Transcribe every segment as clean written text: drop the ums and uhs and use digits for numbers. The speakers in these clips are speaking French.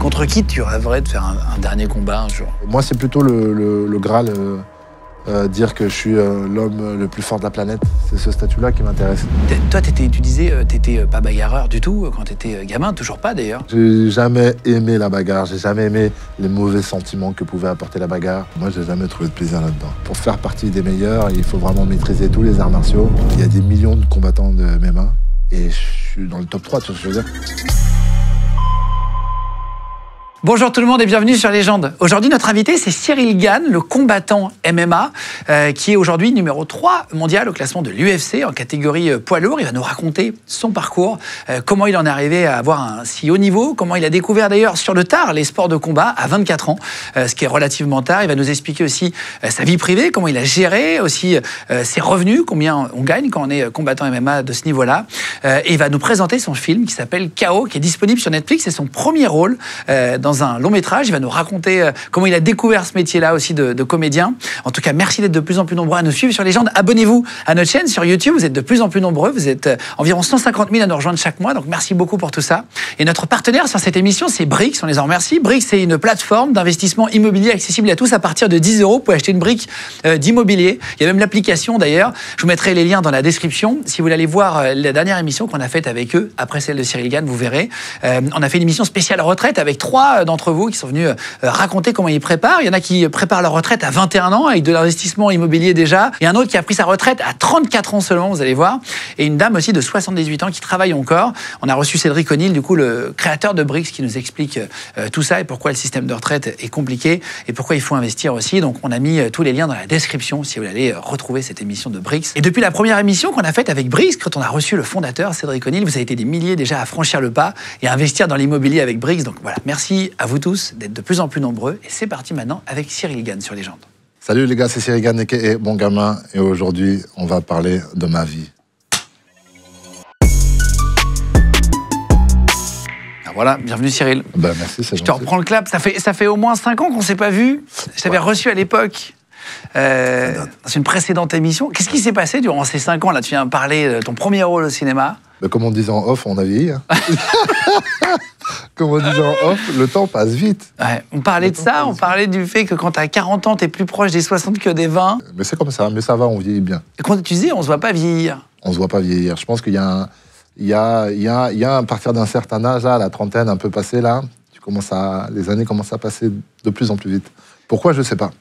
Contre qui tu rêverais de faire un dernier combat un jour? Moi, c'est plutôt le Graal, dire que je suis l'homme le plus fort de la planète. C'est ce statut-là qui m'intéresse. Toi, tu disais, t'étais pas bagarreur du tout quand t'étais gamin, toujours pas d'ailleurs. J'ai jamais aimé la bagarre, j'ai jamais aimé les mauvais sentiments que pouvait apporter la bagarre. Moi, j'ai jamais trouvé de plaisir là-dedans. Pour faire partie des meilleurs, il faut vraiment maîtriser tous les arts martiaux. Il y a des millions de combattants de MMA et je suis dans le top 3, tu vois ce que je veux dire. Bonjour tout le monde et bienvenue sur Légende. Aujourd'hui, notre invité, c'est Cyril Gane, le combattant MMA, qui est aujourd'hui numéro 3 mondial au classement de l'UFC en catégorie poids lourd. Il va nous raconter son parcours, comment il en est arrivé à avoir un si haut niveau, comment il a découvert d'ailleurs sur le tard les sports de combat à 24 ans, ce qui est relativement tard. Il va nous expliquer aussi sa vie privée, comment il a géré aussi ses revenus, combien on gagne quand on est combattant MMA de ce niveau-là. Et il va nous présenter son film qui s'appelle KO, qui est disponible sur Netflix. C'est son premier rôle dans un long métrage. Il va nous raconter comment il a découvert ce métier-là aussi de comédien. En tout cas, merci d'être de plus en plus nombreux à nous suivre sur Légende. Abonnez-vous à notre chaîne sur YouTube. Vous êtes de plus en plus nombreux. Vous êtes environ 150 000 à nous rejoindre chaque mois. Donc, merci beaucoup pour tout ça. Et notre partenaire sur cette émission, c'est Brix. On les en remercie. Brix, c'est une plateforme d'investissement immobilier accessible à tous à partir de 10 €. Vous pouvez acheter une brique d'immobilier. Il y a même l'application d'ailleurs. Je vous mettrai les liens dans la description. Si vous voulez aller voir la dernière émission qu'on a faite avec eux, après celle de Cyril Gane, vous verrez. On a fait une émission spéciale retraite avec 3 d'entre vous qui sont venus raconter comment ils préparent. Il y en a qui préparent leur retraite à 21 ans avec de l'investissement immobilier déjà. Et un autre qui a pris sa retraite à 34 ans seulement, vous allez voir. Et une dame aussi de 78 ans qui travaille encore. On a reçu Cédric O'Neill, du coup le créateur de Brix, qui nous explique tout ça et pourquoi le système de retraite est compliqué et pourquoi il faut investir aussi. Donc on a mis tous les liens dans la description si vous voulez aller retrouver cette émission de Brix. Et depuis la première émission qu'on a faite avec Brix, quand on a reçu le fondateur Cédric O'Neill, vous avez été des milliers déjà à franchir le pas et à investir dans l'immobilier avec Brix. Donc voilà, merci à vous tous d'être de plus en plus nombreux. Et c'est parti maintenant avec Cyril Gane sur Légende. Salut les gars, c'est Cyril Gane et Bon Gamin. Et aujourd'hui, on va parler de ma vie. Voilà, bienvenue Cyril. Ben, merci, c'est Je te reprends le clap. Ça fait au moins 5 ans qu'on ne s'est pas vu. Je t'avais reçu à l'époque dans une précédente émission. Qu'est-ce qui s'est passé durant ces 5 ans là? Tu viens parler de ton premier rôle au cinéma. Ben, comme on disait en off, on a vieilli. Hein. Comme on disait en off, le temps passe vite. Ouais, on parlait de ça, on parlait du fait que quand tu as 40 ans, tu es plus proche des 60 que des 20. Mais c'est comme ça, mais ça va, on vieillit bien. Et quand tu disais, on se voit pas vieillir. On se voit pas vieillir. Je pense qu'il y a à partir d'un certain âge, là, la trentaine un peu passée, là, les années commencent à passer de plus en plus vite. Pourquoi, je sais pas.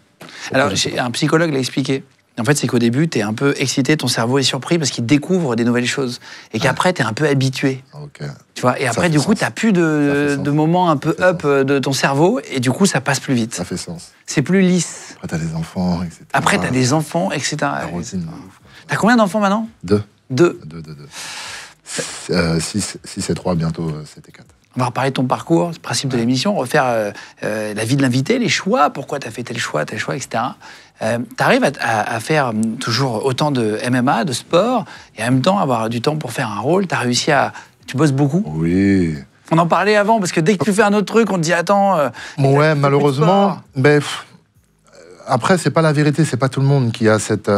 Alors, un psychologue l'a expliqué. En fait, c'est qu'au début, tu es un peu excité, ton cerveau est surpris parce qu'il découvre des nouvelles choses. Et qu'après, tu es un peu habitué. Okay. Tu vois, et après, du coup, tu n'as plus de moments un peu up de ton cerveau. Et du coup, ça passe plus vite. Ça fait sens. C'est plus lisse. Après, tu as des enfants, etc. Après, tu as des enfants, etc. La routine. Tu as combien d'enfants maintenant? 2. 2. 6 et 3, bientôt 7 et 4. On va reparler de ton parcours, le principe de l'émission, refaire la vie de l'invité, les choix, pourquoi tu as fait tel choix, etc. Tu arrives à faire toujours autant de MMA, de sport, et en même temps avoir du temps pour faire un rôle. Tu bosses beaucoup? Oui. On en parlait avant, parce que dès que tu fais un autre truc, on te dit attends. Ouais, malheureusement. Après, c'est pas la vérité, c'est pas tout le monde qui a cette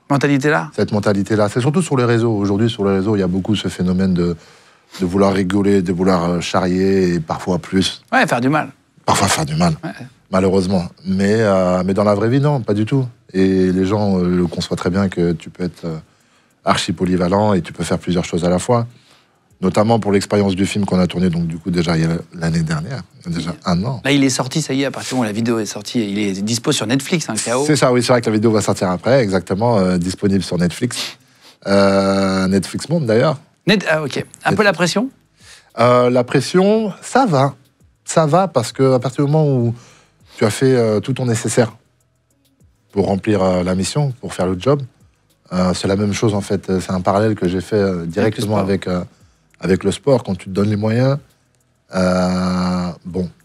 mentalité-là. Cette mentalité-là. C'est surtout sur les réseaux. Aujourd'hui, sur les réseaux, il y a beaucoup ce phénomène de vouloir rigoler, de vouloir charrier, et parfois plus. Ouais, faire du mal. Parfois faire du mal, ouais. Malheureusement. Mais dans la vraie vie, non, pas du tout. Et les gens le conçoivent très bien que tu peux être archi polyvalent et tu peux faire plusieurs choses à la fois. Notamment pour l'expérience du film qu'on a tourné, donc du coup déjà l'année dernière, déjà 1 an. Là, il est sorti, ça y est, à partir du moment où la vidéo est sortie, il est dispo sur Netflix, hein, KO. C'est ça, oui, c'est vrai que la vidéo va sortir après, exactement, disponible sur Netflix. Netflix Monde, d'ailleurs. Ok. Un peu la pression? La pression, ça va. Ça va parce qu'à partir du moment où tu as fait tout ton nécessaire pour remplir la mission, pour faire le job, c'est la même chose en fait. C'est un parallèle que j'ai fait directement avec le sport. Quand tu te donnes les moyens,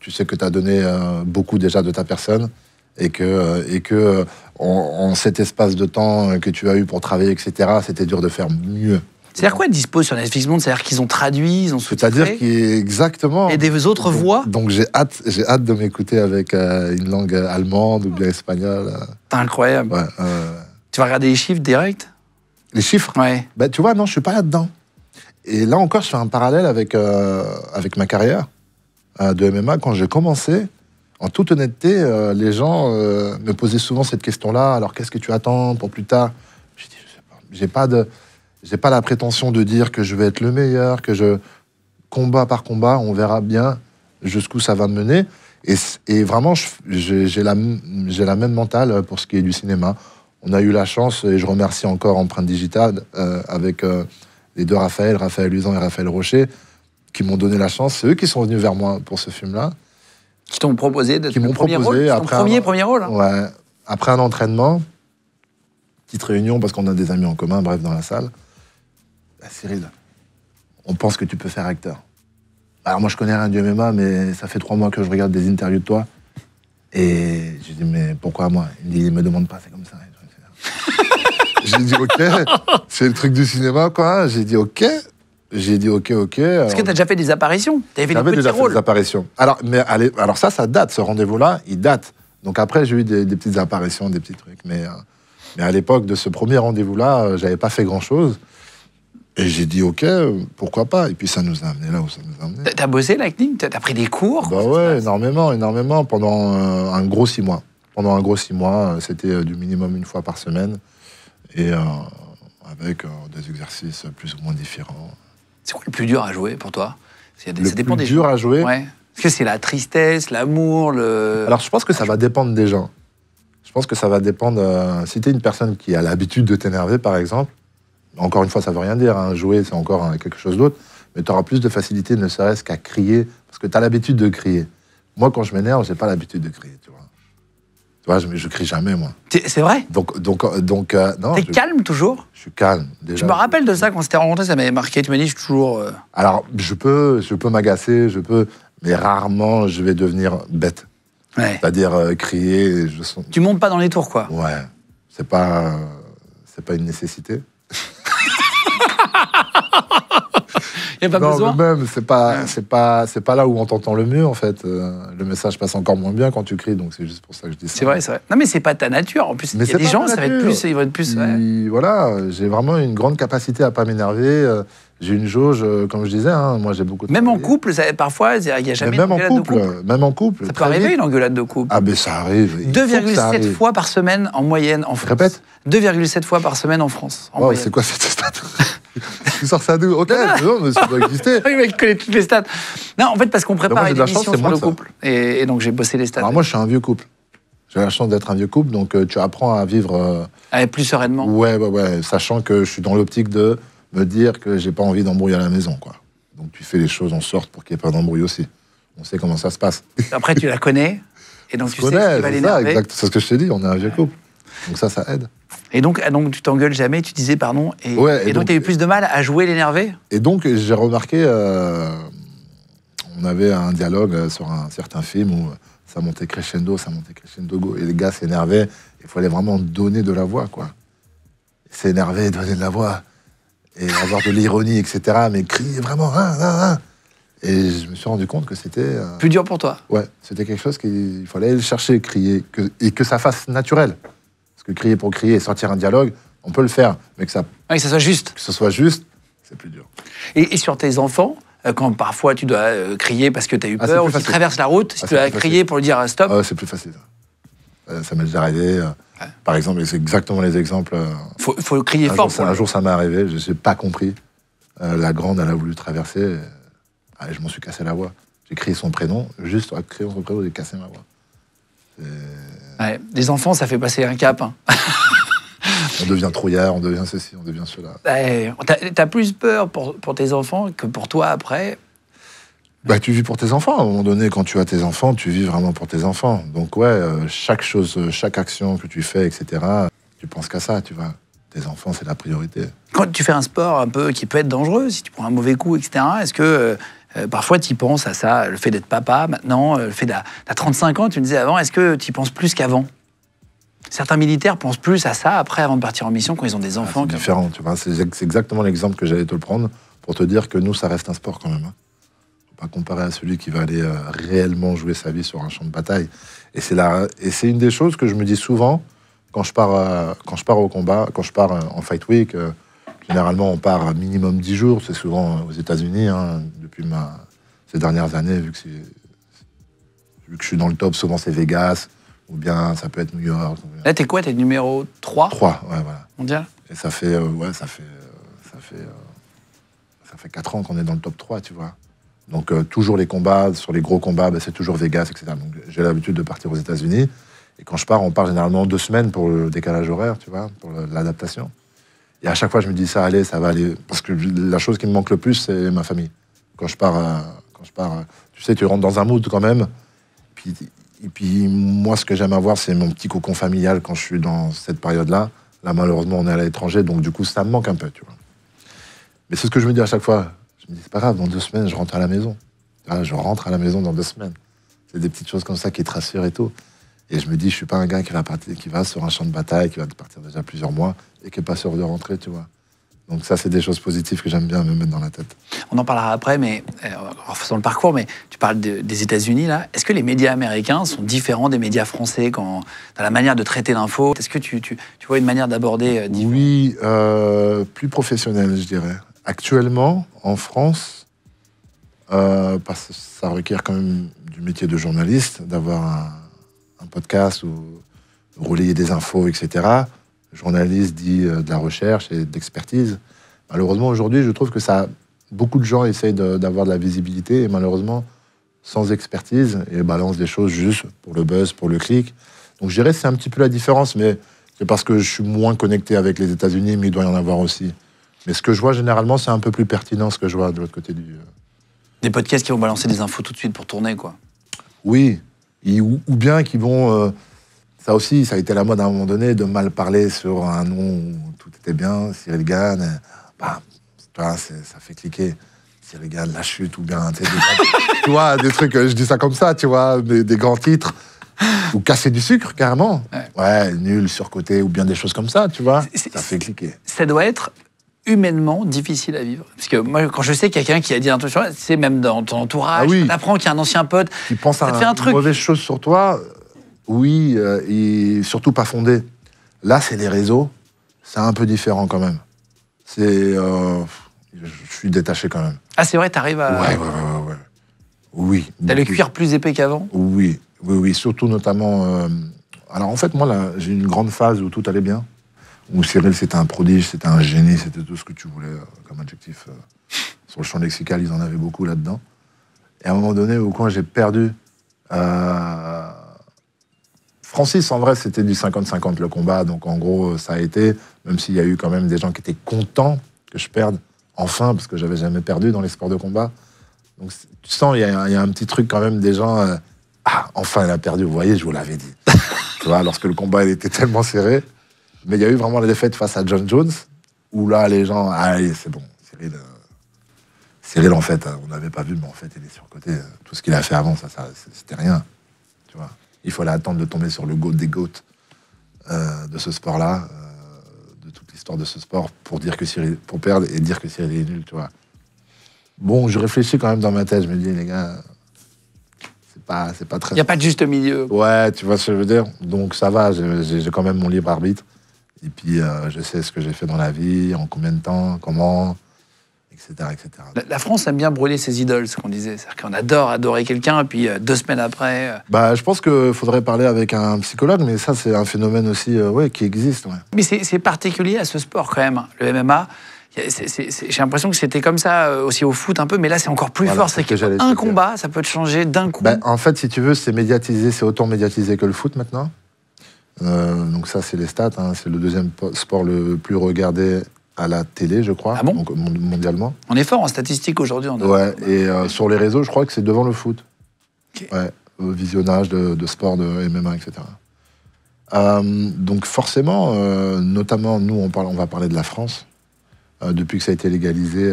tu sais que tu as donné beaucoup déjà de ta personne et que en cet espace de temps que tu as eu pour travailler, etc., c'était dur de faire mieux. C'est-à-dire quoi, dispo sur Netflix Monde? C'est-à-dire qu'ils ont traduit, ils ont sous-titré? C'est-à-dire qu'exactement. Et des autres voix? Donc j'ai hâte de m'écouter avec une langue allemande ou bien espagnole. C'est incroyable. Ouais, tu vas regarder les chiffres direct? Les chiffres? Ouais. Tu vois, non, je suis pas là-dedans. Et là encore, je fais un parallèle avec ma carrière. de MMA, quand j'ai commencé, en toute honnêteté, les gens me posaient souvent cette question-là. Alors, qu'est-ce que tu attends pour plus tard? J'ai dit, je sais pas. J'ai pas la prétention de dire que je vais être le meilleur, combat par combat, on verra bien jusqu'où ça va me mener. Et vraiment, j'ai la même mentale pour ce qui est du cinéma. On a eu la chance, et je remercie encore Empreinte Digitale, avec les deux Raphaël Usan et Raphaël Rocher, qui m'ont donné la chance. C'est eux qui sont venus vers moi pour ce film-là. Qui t'ont proposé d'être le premier rôle. Premier rôle. Hein. Ouais. Après un entraînement, petite réunion, parce qu'on a des amis en commun, bref, dans la salle. Bah, Cyril, on pense que tu peux faire acteur. Alors moi, je connais rien du MMA, mais ça fait 3 mois que je regarde des interviews de toi. Et je dis, mais pourquoi moi? Il me dit, me demande pas, c'est comme ça. J'ai dit, ok, c'est le truc du cinéma, quoi. J'ai dit, ok. Est-ce que tu as déjà fait des apparitions? J'avais déjà fait des apparitions. Alors ça date, ce rendez-vous-là, il date. Donc après, j'ai eu des petites apparitions, des petits trucs. Mais à l'époque de ce premier rendez-vous-là, j'avais pas fait grand-chose. Et j'ai dit, ok, pourquoi pas? Et puis ça nous a amené là où ça nous a amené. T'as bossé l'acting? T'as pris des cours? Bah ouais, énormément, pendant un gros 6 mois. Pendant un gros 6 mois, c'était du minimum 1 fois par semaine. Et avec des exercices plus ou moins différents. C'est quoi le plus dur à jouer pour toi? Ça dépend des dur à jouer. Ouais. Est-ce que c'est la tristesse, l'amour, Alors je pense que ça va dépendre des gens. Je pense que ça va dépendre. Si t'es une personne qui a l'habitude de t'énerver, par exemple, encore une fois, ça veut rien dire. Hein, jouer, c'est encore quelque chose d'autre. Mais tu auras plus de facilité, ne serait-ce qu'à crier, parce que tu as l'habitude de crier. Moi, quand je m'énerve, j'ai pas l'habitude de crier, tu vois. Tu vois, je crie jamais, moi. C'est vrai? Donc non. T'es calme toujours? Je suis calme. Déjà. Je me rappelle de ça quand on s'était rencontrés, ça m'avait marqué. Tu m'as dit, je suis toujours. Alors, je peux m'agacer, mais rarement je vais devenir bête. Ouais. C'est-à-dire crier. Tu montes pas dans les tours, quoi. Ouais. C'est pas une nécessité. Il n'y a pas besoin. Mais même, c'est pas là où on t'entend le mieux, en fait. Le message passe encore moins bien quand tu cries, donc c'est juste pour ça que je dis ça. C'est vrai. Non, mais c'est pas ta nature. En plus, il y a des gens, ça va être plus, ils vont être plus. Ouais. Voilà, j'ai vraiment une grande capacité à pas m'énerver. J'ai une jauge, comme je disais, hein, moi j'ai beaucoup de Même en couple, parfois, il n'y a jamais d'engueulade de couple. Même en couple. Ça peut arriver, une engueulade de couple. Ah, ben ça arrive. 2,7 fois par semaine en moyenne en France. Répète. 2,7 fois par semaine en France. En moyenne. C'est quoi cette stat? Tu sors ça d'où? Ok, non, mais ça doit exister. Oui, mais il connaît toutes les stats. Non, en fait, parce qu'on prépare une émission sur le couple. Et donc, j'ai bossé les stats. Alors, moi, je suis un vieux couple. J'ai la chance d'être un vieux couple, donc tu apprends à vivre. Plus sereinement. Ouais, sachant que je suis dans l'optique de me dire que j'ai pas envie d'embrouiller à la maison, quoi. Donc, tu fais les choses en sorte pour qu'il n'y ait pas d'embrouille aussi. On sait comment ça se passe. Après, tu la connais. Et donc, tu sais ce qui va l'énerver. C'est ce que je t'ai dit, on est un vieux couple. Donc, ça aide. Et donc tu t'engueules jamais, tu disais pardon. Et donc, tu as eu plus de mal à jouer l'énervé? Et donc, j'ai remarqué, on avait un dialogue sur un certain film où ça montait crescendo, go, et les gars s'énervaient. Il fallait vraiment donner de la voix, quoi. S'énerver, donner de la voix, et avoir de l'ironie, etc. Mais crier vraiment, Et je me suis rendu compte que c'était... plus dur pour toi? Ouais, c'était quelque chose qu'il fallait aller le chercher, crier, et que ça fasse naturel. Parce que crier pour crier et sortir un dialogue, on peut le faire, mais que ça soit juste. Que ce soit juste, c'est plus dur. Et sur tes enfants, quand parfois tu dois crier parce que tu as eu peur, ou tu traverses la route, si tu dois crier pour lui dire stop. C'est plus facile. Ça m'est déjà arrivé. Par exemple, et c'est exactement les exemples. Faut crier fort. Un jour, ça m'est arrivé, je n'ai pas compris. La grande, elle a voulu traverser. Je m'en suis cassé la voix. J'ai crié son prénom, juste en criant son prénom, j'ai cassé ma voix. Ouais, les enfants, ça fait passer un cap. Hein. On devient trouillard, on devient ceci, on devient cela. T'as plus peur pour tes enfants que pour toi après? Tu vis pour tes enfants. À un moment donné, quand tu as tes enfants, tu vis vraiment pour tes enfants. Donc chaque chose, chaque action que tu fais, etc., tu penses qu'à ça, tu vois. Tes enfants, c'est la priorité. Quand tu fais un sport un peu qui peut être dangereux, si tu prends un mauvais coup, etc., est-ce que parfois tu y penses à ça, le fait d'être papa maintenant, le fait d'à 35 ans, tu me disais avant, est-ce que tu y penses plus qu'avant? Certains militaires pensent plus à ça après, avant de partir en mission, quand ils ont des enfants. C'est différent, tu vois. C'est exactement l'exemple que j'allais te le prendre pour te dire que nous, ça reste un sport quand même. Faut pas comparer à celui qui va aller réellement jouer sa vie sur un champ de bataille. Et c'est une des choses que je me dis souvent quand je pars au combat, quand je pars en Fight Week. Généralement, on part à minimum 10 jours. C'est souvent aux États-Unis, depuis ces dernières années, vu que Vu que je suis dans le top, souvent c'est Vegas, ou bien ça peut être New York. Là, t'es quoi? T'es numéro 3 ouais, voilà. mondial? Et ça fait 4 ans qu'on est dans le top 3, tu vois. Donc, toujours les combats, sur les gros combats, c'est toujours Vegas, etc. Donc, j'ai l'habitude de partir aux États-Unis. Et quand je pars, on part généralement 2 semaines pour le décalage horaire, tu vois, pour l'adaptation. Et à chaque fois, je me dis, ça va aller. Parce que la chose qui me manque le plus, c'est ma famille. Quand je pars, tu sais, tu rentres dans un mood quand même. Et puis, moi, ce que j'aime avoir, c'est mon petit cocon familial quand je suis dans cette période-là. Là, malheureusement, on est à l'étranger, donc du coup, ça me manque un peu, tu vois. Mais c'est ce que je me dis à chaque fois. Je me dis, c'est pas grave, dans 2 semaines, je rentre à la maison. Je rentre à la maison dans 2 semaines. C'est des petites choses comme ça qui te rassurent et tout. Et je me dis, je suis pas un gars qui va sur un champ de bataille, qui va partir déjà plusieurs mois et qui est pas sûr de rentrer, tu vois. Donc ça, c'est des choses positives que j'aime bien me mettre dans la tête. On en parlera après, mais en faisant le parcours, mais tu parles des États-Unis, là. Est-ce que les médias américains sont différents des médias français dans la manière de traiter l'info? Est-ce que tu vois une manière d'aborder différente? Oui, plus professionnelle, je dirais. Actuellement, en France, parce que ça requiert quand même du métier de journaliste, d'avoir un podcast ou relayer des infos, etc. Journaliste dit de la recherche et d'expertise. Malheureusement, aujourd'hui, je trouve que beaucoup de gens essayent d'avoir de la visibilité et malheureusement, sans expertise, et balancent des choses juste pour le buzz, pour le clic. Donc je dirais que c'est un petit peu la différence, mais c'est parce que je suis moins connecté avec les États-Unis, mais il doit y en avoir aussi. Mais ce que je vois généralement, c'est un peu plus pertinent ce que je vois de l'autre côté du... Des podcasts qui vont balancer des infos tout de suite pour tourner, quoi. Oui, ou bien qui vont... ça aussi, ça a été la mode à un moment donné de mal parler sur un nom où tout était bien, Cyril Gann. Ça fait cliquer. Cyril Gann, la chute, ou bien... Tu vois, des trucs, je dis ça comme ça, tu vois, des grands titres. Ou casser du sucre, carrément. Ouais, nul, surcoté, ou bien des choses comme ça, tu vois. Ça fait cliquer. Ça doit être humainement difficile à vivre. Parce que moi, quand je sais quelqu'un qui a dit un truc sur toi, c'est même dans ton entourage, t'apprends qu'il y a un ancien pote, tu penses ça te fait un truc. Mauvaise chose sur toi, oui, et surtout pas fondé. Là, c'est les réseaux, c'est un peu différent quand même. Je suis détaché quand même. Ah, c'est vrai, t'arrives à... Ouais. Oui. T'as le cuir plus épais qu'avant? Oui, surtout notamment... Alors en fait, moi, là, j'ai eu une grande phase où tout allait bien. Où Cyril, c'était un prodige, c'était un génie, c'était tout ce que tu voulais comme adjectif. Sur le champ lexical, ils en avaient beaucoup là-dedans. Et à un moment donné, quand j'ai perdu... Francis, en vrai, c'était du 50-50 le combat. Donc en gros, ça a été, même s'il y a eu quand même des gens qui étaient contents que je perde, enfin, parce que j'avais jamais perdu dans les sports de combat. Donc tu sens, il y a un petit truc quand même des gens... enfin, elle a perdu, vous voyez, je vous l'avais dit. Tu vois, lorsque le combat il était tellement serré... Mais il y a eu vraiment la défaite face à John Jones, où là, les gens, allez, c'est bon, Cyril, en fait, on n'avait pas vu, mais en fait, il est surcoté. Tout ce qu'il a fait avant, ça c'était rien. Tu vois. Il fallait attendre de tomber sur le GOAT des GOAT de ce sport-là, de toute l'histoire de ce sport, pour perdre et dire que Cyril est nul, tu vois. Bon, je réfléchis quand même dans ma tête, je me dis, les gars, c'est pas très... Il n'y a pas de juste milieu. Ouais, tu vois ce que je veux dire. Donc ça va, j'ai quand même mon libre arbitre. Et puis, je sais ce que j'ai fait dans la vie, en combien de temps, comment, etc. La France aime bien brûler ses idoles, ce qu'on disait. C'est-à-dire qu'on adore adorer quelqu'un, et puis 2 semaines après... Je pense qu'il faudrait parler avec un psychologue, mais ça, c'est un phénomène aussi qui existe. Ouais. Mais c'est particulier à ce sport, quand même, le MMA. J'ai l'impression que c'était comme ça aussi au foot un peu, mais là, c'est encore plus fort. C'est qu'un combat, ça peut te changer d'un coup. En fait, si tu veux, c'est médiatisé, c'est autant médiatisé que le foot maintenant. Donc ça, c'est les stats. C'est le 2e sport le plus regardé à la télé, je crois, donc, mondialement. On est fort en statistiques aujourd'hui. Ouais, et sur les réseaux, je crois que c'est devant le foot. Okay. Ouais, visionnage de sport, de MMA, etc. Donc forcément, notamment, nous, on va parler de la France. Depuis que ça a été légalisé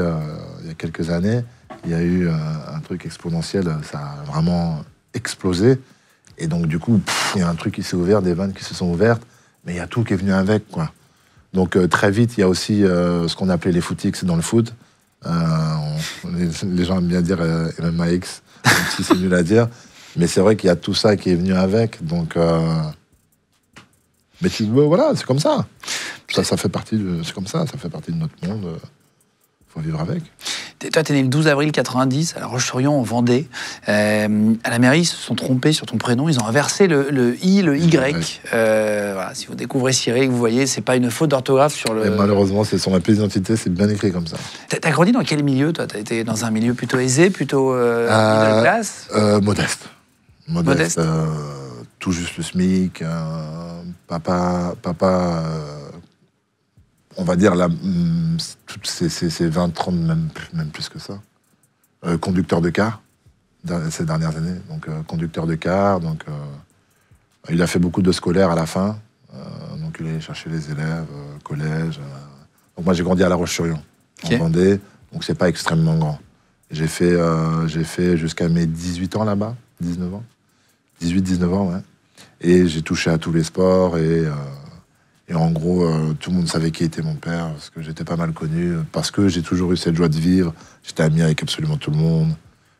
il y a quelques années, il y a eu un truc exponentiel, ça a vraiment explosé. Et donc, du coup, il y a un truc qui s'est ouvert, des vannes qui se sont ouvertes, mais il y a tout qui est venu avec, quoi. Donc, très vite, il y a aussi ce qu'on appelait les footix dans le foot. Les gens aiment bien dire MMAX, même si c'est nul à dire. Mais c'est vrai qu'il y a tout ça qui est venu avec. Donc, mais voilà, c'est comme ça. Ça fait partie c'est comme ça fait partie de notre monde. faut vivre avec. Toi, tu es né le 12 avril 90 à La Roche-sur-Yon, en Vendée. À la mairie, ils se sont trompés sur ton prénom. Ils ont inversé le I, le Y. Voilà, si vous découvrez Cyril, vous voyez, c'est pas une faute d'orthographe sur le... Et malheureusement, c'est sur ma pièce d'identité, c'est bien écrit comme ça. T'as grandi dans quel milieu, toi? T'as été dans un milieu plutôt aisé, plutôt middle class? Modeste. Modeste. Tout juste le SMIC. Papa on va dire, là, toutes ces 20, 30, même plus que ça. Conducteur de car, ces dernières années. Donc, conducteur de car. Donc, il a fait beaucoup de scolaires à la fin. Donc, il allait chercher les élèves, collège. Donc, moi, j'ai grandi à La Roche-sur-Yon, en Vendée. Donc, c'est pas extrêmement grand. J'ai fait jusqu'à mes 18 ans là-bas. 19 ans. 18-19 ans, ouais. Et j'ai touché à tous les sports et en gros, tout le monde savait qui était mon père, parce que j'étais pas mal connu, parce que j'ai toujours eu cette joie de vivre. J'étais ami avec absolument tout le monde.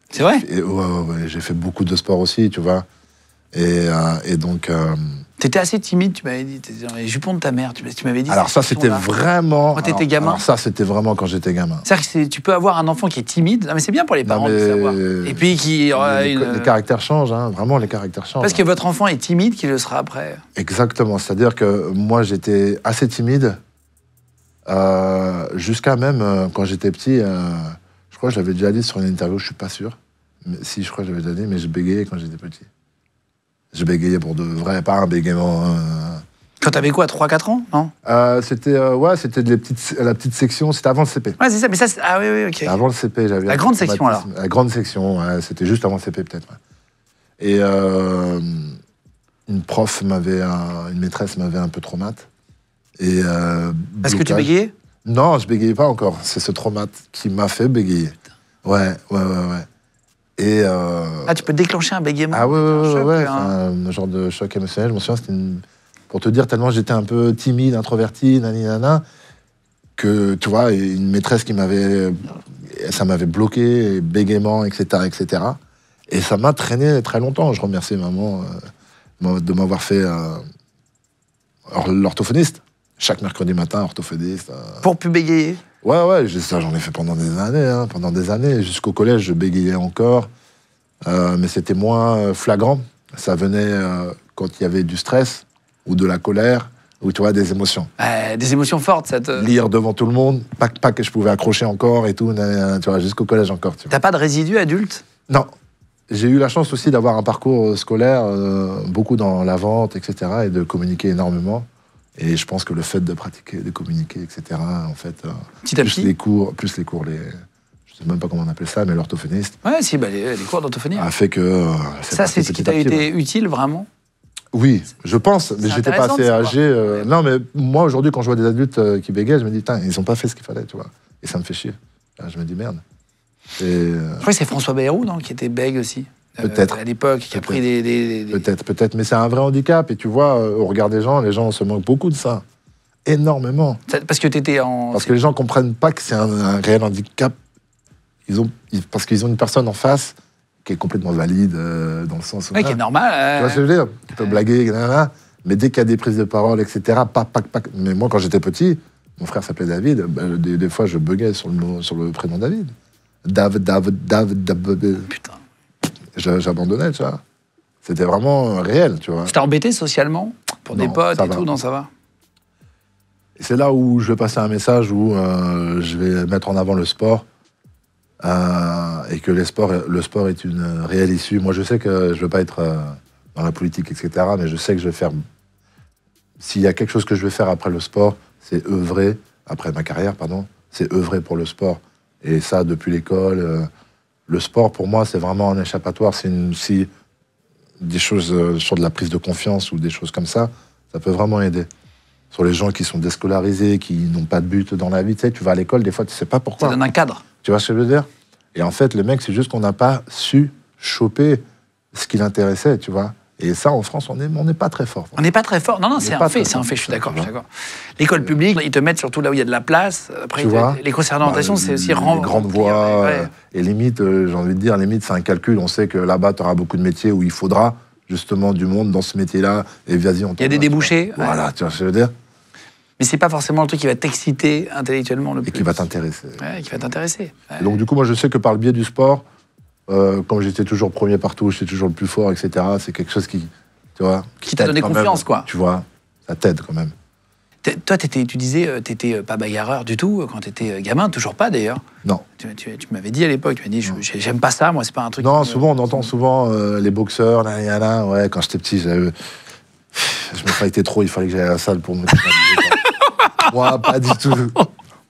C'est vrai? Et ouais, j'ai fait beaucoup de sport aussi, tu vois. Et donc... T'étais assez timide, tu m'avais dit. T'étais dans les jupons de ta mère, tu m'avais dit. Alors ça, c'était vraiment... Quand t'étais gamin? Alors ça, c'était vraiment quand j'étais gamin. C'est-à-dire que tu peux avoir un enfant qui est timide, non, mais c'est bien pour les parents de savoir. Et puis qui... Les caractères changent, hein. Vraiment, les caractères changent. Parce que votre enfant est timide, qu'il le sera après. Exactement, c'est-à-dire que moi, j'étais assez timide, jusqu'à même, quand j'étais petit, je crois que je l'avais déjà dit sur une interview, je suis pas sûr. Mais, si, je crois que j'avais déjà dit, mais je bégayais quand j'étais petit. Je bégayais pour de vrai, pas un bégaiement... Quand t'avais quoi, 3-4 ans, non? C'était la petite section, c'était avant le CP. Ouais, c'est ça, mais ça... Ah oui, ok. Avant le CP, j'avais... La grande section, alors? La grande section, ouais, c'était juste avant le CP, peut-être. Ouais. Et une maîtresse m'avait un peu traumate. Et, parce que tu bégayais? Non, je bégayais pas encore. C'est ce traumate qui m'a fait bégayer. Ouais. Et tu peux déclencher un bégaiement? Ah ouais. Un genre de choc émotionnel. Je me souviens, c'était pour te dire, tellement j'étais un peu timide, introverti, naninana, que, tu vois, une maîtresse ça m'avait bloqué, bégaiement, etc. Et ça m'a traîné très longtemps. Je remercie maman de m'avoir fait l'orthophoniste. Chaque mercredi matin, orthophoniste. Pour plus bégayer? Ouais, ça j'en ai fait pendant des années. Jusqu'au collège, je bégayais encore. Mais c'était moins flagrant. Ça venait quand il y avait du stress ou de la colère ou, tu vois, des émotions. Des émotions fortes, ça te... Lire devant tout le monde, pas que je pouvais accrocher encore et tout, tu vois, jusqu'au collège encore. T'as pas de résidus adulte? Non. J'ai eu la chance aussi d'avoir un parcours scolaire, beaucoup dans la vente, etc., et de communiquer énormément. Et je pense que le fait de pratiquer, de communiquer, etc., en fait, plus les cours, je sais même pas comment on appelle ça, mais l'orthophoniste. Ouais, si, les cours d'orthophonie. A fait que... ça, c'est ce qui t'a été utile, vraiment? Oui, je pense, mais j'étais pas assez âgé. Non, mais moi, aujourd'hui, quand je vois des adultes qui bégayent, je me dis, putain, ils ont pas fait ce qu'il fallait, tu vois. Et ça me fait chier. Là, je me dis, merde. Je crois que c'est François Bayrou, non, qui était bègue aussi. Peut-être. À l'époque, qui a pris des... Peut-être, mais c'est un vrai handicap. Et tu vois, au regard des gens se moquent beaucoup de ça. Énormément. Parce que t'étais Parce que les gens comprennent pas que c'est un réel handicap. Parce qu'ils ont une personne en face qui est complètement valide, dans le sens où... qui est normal. Tu vois ce que je veux dire? Qui peut blaguer, mais dès qu'il y a des prises de parole, etc., Mais moi, quand j'étais petit, mon frère s'appelait David, des fois, je buguais sur le prénom David. David. Putain. J'abandonnais, tu vois. C'était vraiment réel, tu vois. Tu t'es embêté socialement? Pour des potes et tout? Non, ça va. Et c'est là où je vais passer un message où je vais mettre en avant le sport. Et que le sport est une réelle issue. Moi, je sais que je ne veux pas être dans la politique, etc., mais je sais que je vais faire... S'il y a quelque chose que je vais faire après le sport, c'est œuvrer, après ma carrière, pardon, c'est œuvrer pour le sport. Et ça, depuis l'école... Le sport, pour moi, c'est vraiment un échappatoire. Si des choses sur de la prise de confiance ou des choses comme ça, ça peut vraiment aider. Sur les gens qui sont déscolarisés, qui n'ont pas de but dans la vie, tu sais, tu vas à l'école, des fois, tu sais pas pourquoi. Ça donne un cadre. Tu vois ce que je veux dire? Et en fait, le mec, c'est juste qu'on n'a pas su choper ce qui l'intéressait, tu vois. Et ça, en France, on n'est pas très fort. On n'est pas très fort. Non, c'est un fait, je suis d'accord. L'école publique, ils te mettent surtout là où il y a de la place. Après, les courses d'orientation, c'est aussi... Les grandes voies, et limite, j'ai envie de dire, c'est un calcul. On sait que là-bas, tu auras beaucoup de métiers où il faudra justement du monde dans ce métier-là. Et vas-y, on... Il y a des débouchés. Voilà, tu vois ce que je veux dire? Mais c'est pas forcément le truc qui va t'exciter intellectuellement le plus. Et qui va t'intéresser. Ouais, qui va t'intéresser. Ouais. Et donc, du coup, moi, je sais que par le biais du sport, comme j'étais toujours premier partout, j'étais toujours le plus fort, etc., c'est quelque chose qui, tu vois... Qui t'a donné confiance, quoi. Tu vois, ça t'aide quand même. Toi, tu disais, t'étais pas bagarreur du tout quand t'étais gamin, toujours pas d'ailleurs. Non. Tu m'avais dit à l'époque, tu m'as dit, j'aime pas ça, moi, c'est pas un truc... Non, souvent, on entend souvent les boxeurs, là, ouais, quand j'étais petit, je me fightais trop, il fallait que j'aille à la salle pour me... Moi, pas du tout.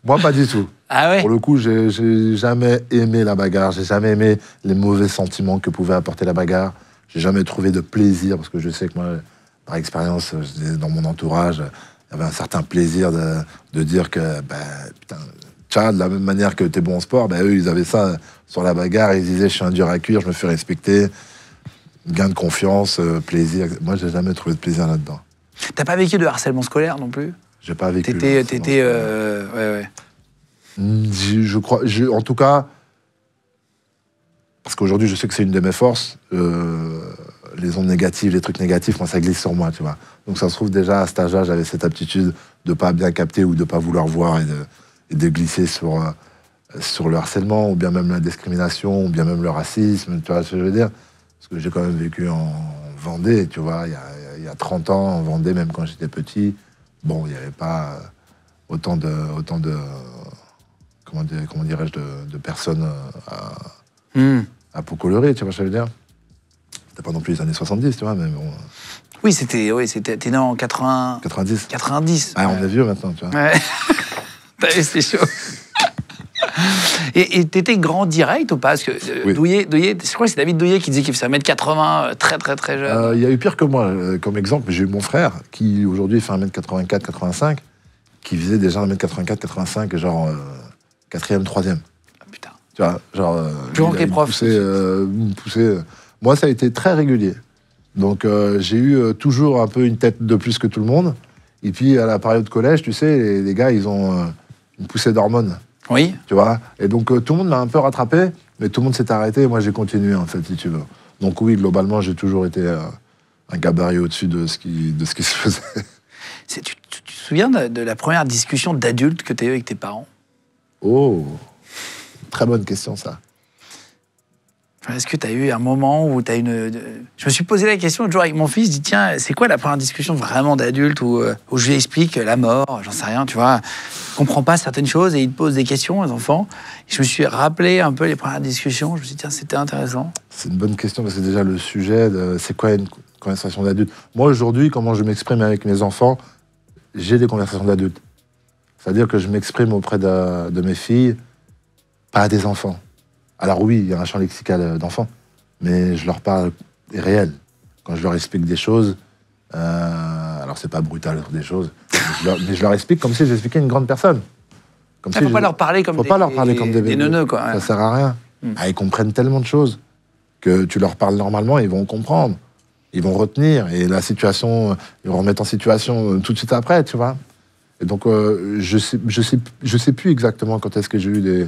Moi, pas du tout. Ah ouais? Pour le coup, j'ai jamais aimé la bagarre, j'ai jamais aimé les mauvais sentiments que pouvait apporter la bagarre. J'ai jamais trouvé de plaisir, parce que je sais que moi, par expérience, dans mon entourage, il y avait un certain plaisir de dire que, putain, de la même manière que t'es bon en sport, eux, ils avaient ça sur la bagarre, ils disaient, je suis un dur à cuire, je me fais respecter, gain de confiance, plaisir. Moi, j'ai jamais trouvé de plaisir là-dedans. T'as pas vécu de harcèlement scolaire non plus? J'ai pas vécu. Ouais. Je crois, en tout cas, parce qu'aujourd'hui, je sais que c'est une de mes forces, les ondes négatives, les trucs négatifs, moi, ça glisse sur moi, tu vois. Donc ça se trouve déjà, à cet âge-là, j'avais cette aptitude de pas bien capter ou de pas vouloir voir et de glisser sur le harcèlement, ou bien même la discrimination, ou bien même le racisme, tu vois ce que je veux dire? Parce que j'ai quand même vécu en Vendée, tu vois, il y a 30 ans, en Vendée, même quand j'étais petit, bon, il n'y avait pas autant de comment dirais-je, de personnes à peau colorée, tu vois ce que je veux dire? C'était pas non plus les années 70, tu vois, mais bon... Oui, t'es né en 90. 90. Ah, on est vieux maintenant, tu vois. Ouais. C'est chaud. Et t'étais grand direct ou pas? Parce que oui. Douillet, je crois que c'est David Douillet qui disait qu'il faisait 1m80 très très très jeune. Il y a eu pire que moi. Comme exemple, j'ai eu mon frère qui aujourd'hui fait 1m84-85, qui faisait déjà 1m84-85, genre 4e, 3e. Ah, putain. Tu vois, genre... Plus grand que les profs. Moi, ça a été très régulier. Donc, j'ai eu toujours un peu une tête de plus que tout le monde. Et puis, à la période collège, tu sais, les gars, ils ont une poussée d'hormones. Oui. Tu vois. Et donc, tout le monde m'a un peu rattrapé, mais tout le monde s'est arrêté et moi, j'ai continué, en fait, si tu veux. Donc, oui, globalement, j'ai toujours été un gabarit au-dessus de ce qui se faisait. Tu te souviens de la première discussion d'adulte que tu as eue avec tes parents? Oh, très bonne question, ça. Est-ce que tu as eu un moment où tu as une... Je me suis posé la question l'autre jour avec mon fils, je dis tiens, c'est quoi la première discussion vraiment d'adulte où je lui explique la mort, j'en sais rien, tu vois, je comprends pas certaines choses et il te pose des questions, les enfants. Et je me suis rappelé un peu les premières discussions, je me suis dit tiens, c'était intéressant. C'est une bonne question parce que déjà le sujet, c'est quoi une conversation d'adulte? Moi aujourd'hui, comment je m'exprime avec mes enfants, j'ai des conversations d'adultes. C'est-à-dire que je m'exprime auprès de mes filles, pas à des enfants. Alors oui, il y a un champ lexical d'enfants, mais je leur parle réel. Quand je leur explique des choses, alors c'est pas brutal des choses, mais je leur explique comme si j'expliquais une grande personne. Il ne faut pas leur parler comme des neuneux, quoi. Ça sert à rien. Ils comprennent tellement de choses que tu leur parles normalement, ils vont comprendre, ils vont retenir, et la situation, ils vont remettre en situation tout de suite après, tu vois. Et donc je sais plus exactement quand est-ce que j'ai eu des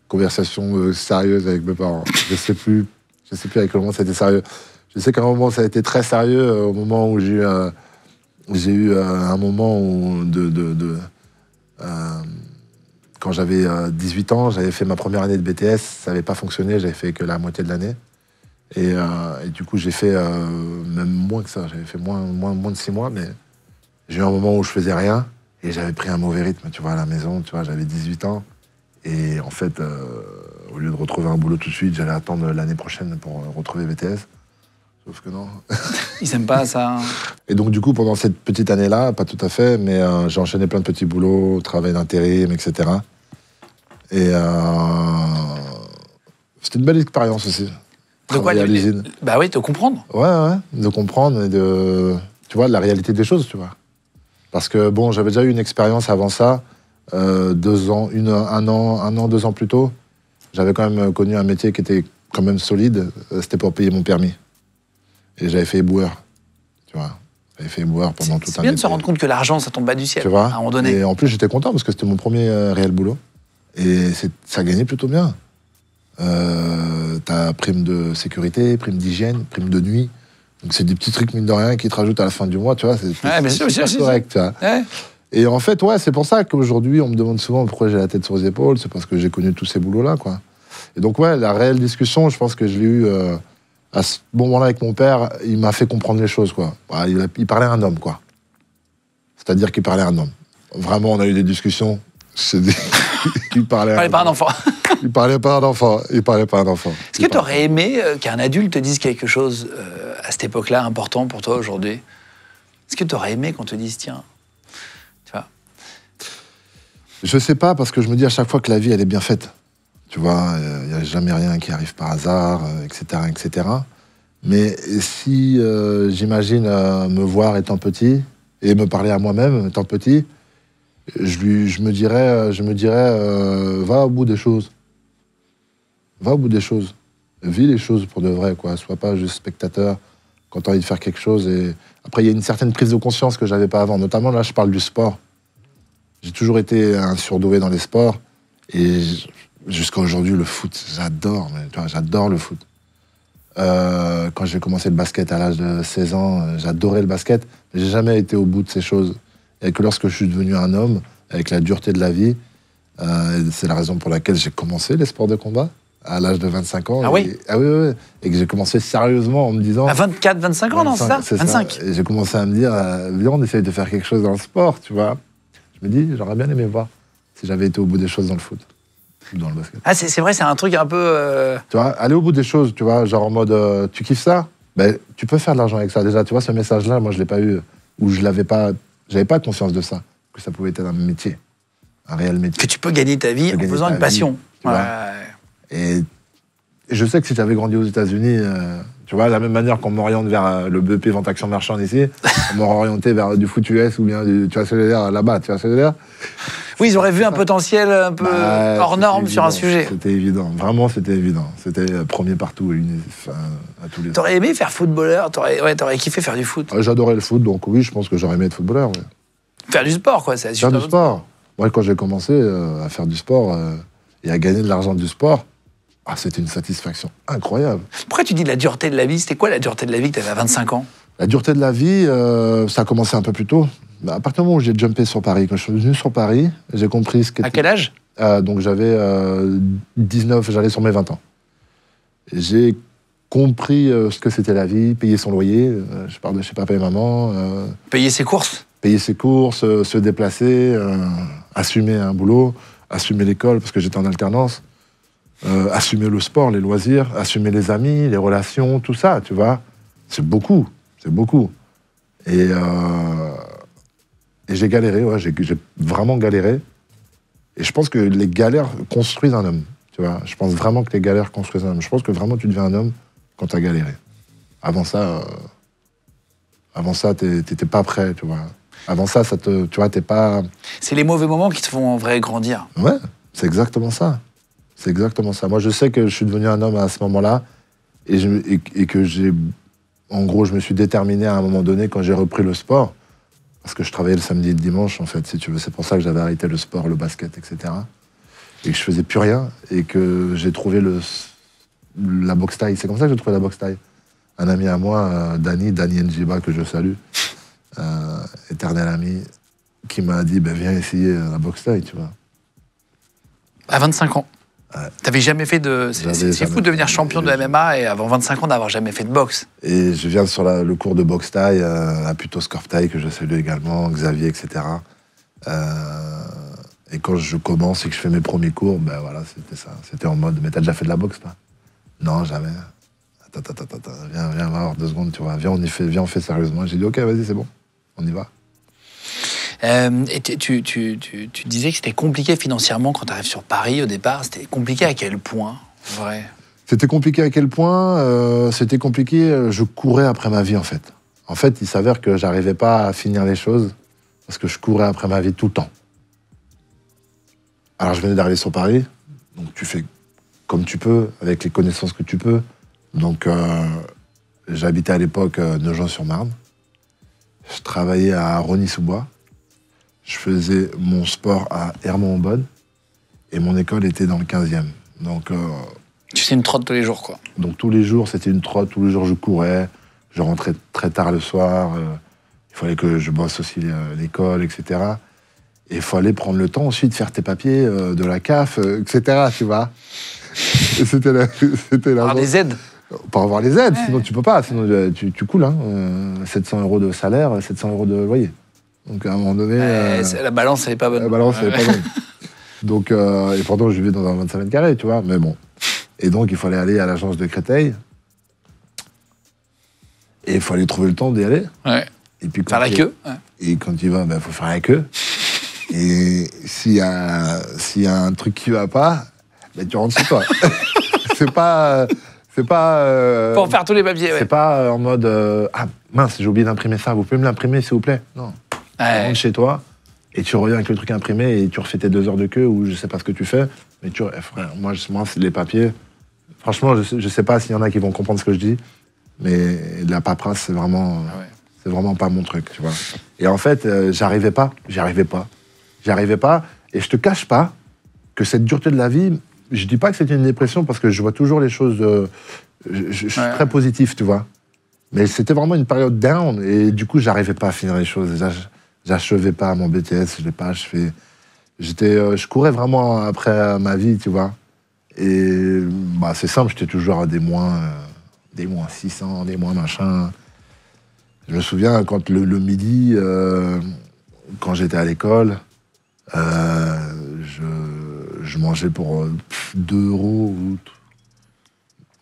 conversations sérieuses avec mes parents. Je sais plus à quel moment ça a été sérieux. Je sais qu'à un moment ça a été très sérieux, au moment où j'ai eu un moment où quand j'avais 18 ans, j'avais fait ma première année de BTS, ça n'avait pas fonctionné, j'avais fait que la moitié de l'année. Et du coup, j'ai fait même moins que ça, j'avais fait moins de 6 mois, mais j'ai eu un moment où je faisais rien et j'avais pris un mauvais rythme, tu vois, à la maison, tu vois, j'avais 18 ans. Et en fait, au lieu de retrouver un boulot tout de suite, j'allais attendre l'année prochaine pour retrouver BTS. Sauf que non. Ils n'aiment pas ça. Et donc, du coup, pendant cette petite année-là, pas tout à fait, mais j'ai enchaîné plein de petits boulots, travail d'intérim, etc. Et c'était une belle expérience aussi. De quoi, à l'usine. Bah oui, de comprendre. Ouais, de comprendre et tu vois, de la réalité des choses, tu vois. Parce que, bon, j'avais déjà eu une expérience avant ça, 2 ans, un an, 2 ans plus tôt. J'avais quand même connu un métier qui était quand même solide, c'était pour payer mon permis. Et j'avais fait éboueur, tu vois. J'avais fait éboueur pendant tout un été. C'est bien de se rendre compte que l'argent, ça tombe pas du ciel, tu vois, à un moment donné. Et en plus, j'étais content parce que c'était mon premier réel boulot. Et ça gagnait plutôt bien. T'as prime de sécurité, prime d'hygiène, prime de nuit. Donc c'est des petits trucs, mine de rien, qui te rajoutent à la fin du mois, tu vois. C'est bien sûr, correct, tu vois. Ouais. Et en fait, ouais, c'est pour ça qu'aujourd'hui, on me demande souvent pourquoi j'ai la tête sur les épaules. C'est parce que j'ai connu tous ces boulots-là, quoi. Et donc, ouais, la réelle discussion, je pense que je l'ai eue à ce moment-là avec mon père. Il m'a fait comprendre les choses, quoi. Ouais, il parlait à un homme, quoi. C'est-à-dire qu'il parlait à un homme. Vraiment, on a eu des discussions. Il parlait pas à un enfant. Il parlait pas à un enfant. Il parlait pas à un enfant. Est-ce que tu aurais aimé qu'un adulte te dise quelque chose à cette époque-là important pour toi aujourd'hui? Est-ce que tu aurais aimé qu'on te dise, tiens, tu vois? Je sais pas, parce que je me dis à chaque fois que la vie, elle est bien faite. Tu vois, il n'y a jamais rien qui arrive par hasard, etc., etc. Mais si j'imagine me voir étant petit et me parler à moi-même étant petit, je me dirais, va au bout des choses. Va au bout des choses. Vis les choses pour de vrai, quoi. Sois pas juste spectateur quand tu as envie de faire quelque chose. Et après, il y a une certaine prise de conscience que j'avais pas avant. Notamment, là, je parle du sport. J'ai toujours été un surdoué dans les sports. Et jusqu'à aujourd'hui, le foot, j'adore. Tu vois, j'adore le foot. Quand j'ai commencé le basket à l'âge de 16 ans, j'adorais le basket. Mais j'ai jamais été au bout de ces choses. Et que lorsque je suis devenu un homme, avec la dureté de la vie, c'est la raison pour laquelle j'ai commencé les sports de combat à l'âge de 25 ans. Ah oui? Ah oui, oui, oui. Et que j'ai commencé sérieusement en me disant... À 24, 25 ans, non, c'est ça? 25. Ça. Et j'ai commencé à me dire, viens, on essaye de faire quelque chose dans le sport, tu vois. Je me dis, j'aurais bien aimé voir si j'avais été au bout des choses dans le foot, ou dans le basket. Ah, c'est vrai, c'est un truc un peu... Tu vois, aller au bout des choses, tu vois, genre en mode, tu kiffes ça? Ben, tu peux faire de l'argent avec ça. Déjà, tu vois, ce message-là, moi, je l'ai pas eu, ou je l'avais pas... J'avais pas conscience de ça, que ça pouvait être un métier, un réel métier. Que tu peux gagner ta vie en faisant une passion. Vie, et je sais que si j'avais grandi aux États-Unis, tu vois, de la même manière qu'on m'oriente vers le BEP Vente Action Marchande ici, on m'aurait orienté vers du foot US ou bien du, tu vois, solidaire là-bas, tu vois, solidaire. Oui, ils auraient vu un potentiel un peu hors norme évident, sur un sujet. C'était évident, vraiment c'était évident. C'était premier partout à tous les... T'aurais aimé faire footballeur? T'aurais kiffé faire du foot? J'adorais le foot, donc oui, je pense que j'aurais aimé être footballeur. Ouais. Faire du sport, quoi. Ça, faire du sport. Moi, quand j'ai commencé à faire du sport et à gagner de l'argent du sport, c'était une satisfaction incroyable. Pourquoi tu dis la dureté de la vie? C'était quoi la dureté de la vie que tu avais à 25 ans? La dureté de la vie, ça a commencé un peu plus tôt. À partir du moment où j'ai jumpé sur Paris, quand je suis venu sur Paris, j'ai compris ce qu'était... À quel âge? Donc j'avais 19, j'allais sur mes 20 ans. J'ai compris ce que c'était la vie, payer son loyer, je parle de chez papa et maman. Payer ses courses? Payer ses courses, se déplacer, assumer un boulot, assumer l'école parce que j'étais en alternance, assumer le sport, les loisirs, assumer les amis, les relations, tout ça, tu vois. C'est beaucoup, c'est beaucoup. Et j'ai galéré, ouais, j'ai vraiment galéré. Et je pense que les galères construisent un homme, tu vois. Je pense vraiment que les galères construisent un homme. Je pense que vraiment tu deviens un homme quand tu as galéré. Avant ça, t'étais pas prêt, tu vois. Avant ça, tu vois, t'es pas... C'est les mauvais moments qui te font en vrai grandir. Ouais, c'est exactement ça. C'est exactement ça. Moi, je sais que je suis devenu un homme à ce moment-là et que j'ai... En gros, je me suis déterminé à un moment donné quand j'ai repris le sport, parce que je travaillais le samedi et le dimanche, en fait, si tu veux. C'est pour ça que j'avais arrêté le sport, le basket, etc. Et que je faisais plus rien et que j'ai trouvé la boxe taille. C'est comme ça que j'ai trouvé la boxe taille. Un ami à moi, Dani Njiba, que je salue, éternel ami, qui m'a dit viens essayer la boxe taille, tu vois. À 25 ans. Ouais. T'avais jamais fait de... C'est fou de devenir champion de MMA et avant 25 ans d'avoir jamais fait de boxe. Et je viens sur le cours de boxe taille, à Puto Scorf Taille, que je salue également, Xavier, etc. Et quand je commence et que je fais mes premiers cours, voilà, c'était ça. C'était en mode, mais t'as déjà fait de la boxe, toi? Non, jamais. Attends, viens voir 2 secondes, tu vois. Viens, on fait sérieusement. J'ai dit, ok, vas-y, c'est bon, on y va. Et tu disais que c'était compliqué financièrement quand tu arrives sur Paris au départ. C'était compliqué à quel point, en vrai? C'était compliqué à quel point? C'était compliqué, je courais après ma vie, en fait. En fait, il s'avère que j'arrivais pas à finir les choses parce que je courais après ma vie tout le temps. Alors, je venais d'arriver sur Paris, donc tu fais comme tu peux, avec les connaissances que tu peux. Donc, j'habitais à l'époque Nogent-sur-Marne. Je travaillais à Rosny-sous-Bois. Je faisais mon sport à Hermont-en-Bonne. Et mon école était dans le 15e. Donc, tu fais une trotte tous les jours, quoi. Donc, tous les jours, c'était une trotte. Tous les jours, je courais. Je rentrais très tard le soir. Il fallait que je bosse aussi l'école, etc. Et il fallait prendre le temps aussi de faire tes papiers, de la CAF, etc. Tu vois. Et c'était Avoir des aides. Pour avoir les aides, sinon tu peux pas, sinon tu coules. Hein. 700 € de salaire, 700 € de loyer. Donc à un moment donné... la balance, elle est pas bonne. La balance, elle est pas bonne. Donc, et pourtant, je vivais dans un 25 mètres carrés, tu vois, mais bon. Et donc, il fallait aller à l'agence de Créteil. Et il fallait trouver le temps d'y aller. Ouais. Et puis, faire la queue. Ouais. Et quand tu vas, il faut faire la queue. Et s'il y a un truc qui va pas, ben, tu rentres chez toi. C'est pas Pour faire tous les papiers, ouais. C'est pas en mode ah mince, j'ai oublié d'imprimer ça, vous pouvez me l'imprimer s'il vous plaît? Non. Tu rentres chez toi et tu reviens avec le truc imprimé et tu refais tes 2 heures de queue ou je sais pas ce que tu fais, mais frère, moi c'est les papiers. Franchement, je sais pas s'il y en a qui vont comprendre ce que je dis, mais la paperasse c'est vraiment pas mon truc, tu vois. Et en fait, j'y arrivais pas et je te cache pas que cette dureté de la vie, je dis pas que c'était une dépression parce que je vois toujours les choses je suis très positif, tu vois. Mais c'était vraiment une période down et du coup, j'arrivais pas à finir les choses. J'achevais pas mon BTS, je l'ai pas achevé. Je courais vraiment après ma vie, tu vois. Et bah, c'est simple, j'étais toujours à des moins 600, des moins machin. Je me souviens quand le midi, quand j'étais à l'école, je mangeais pour 2 €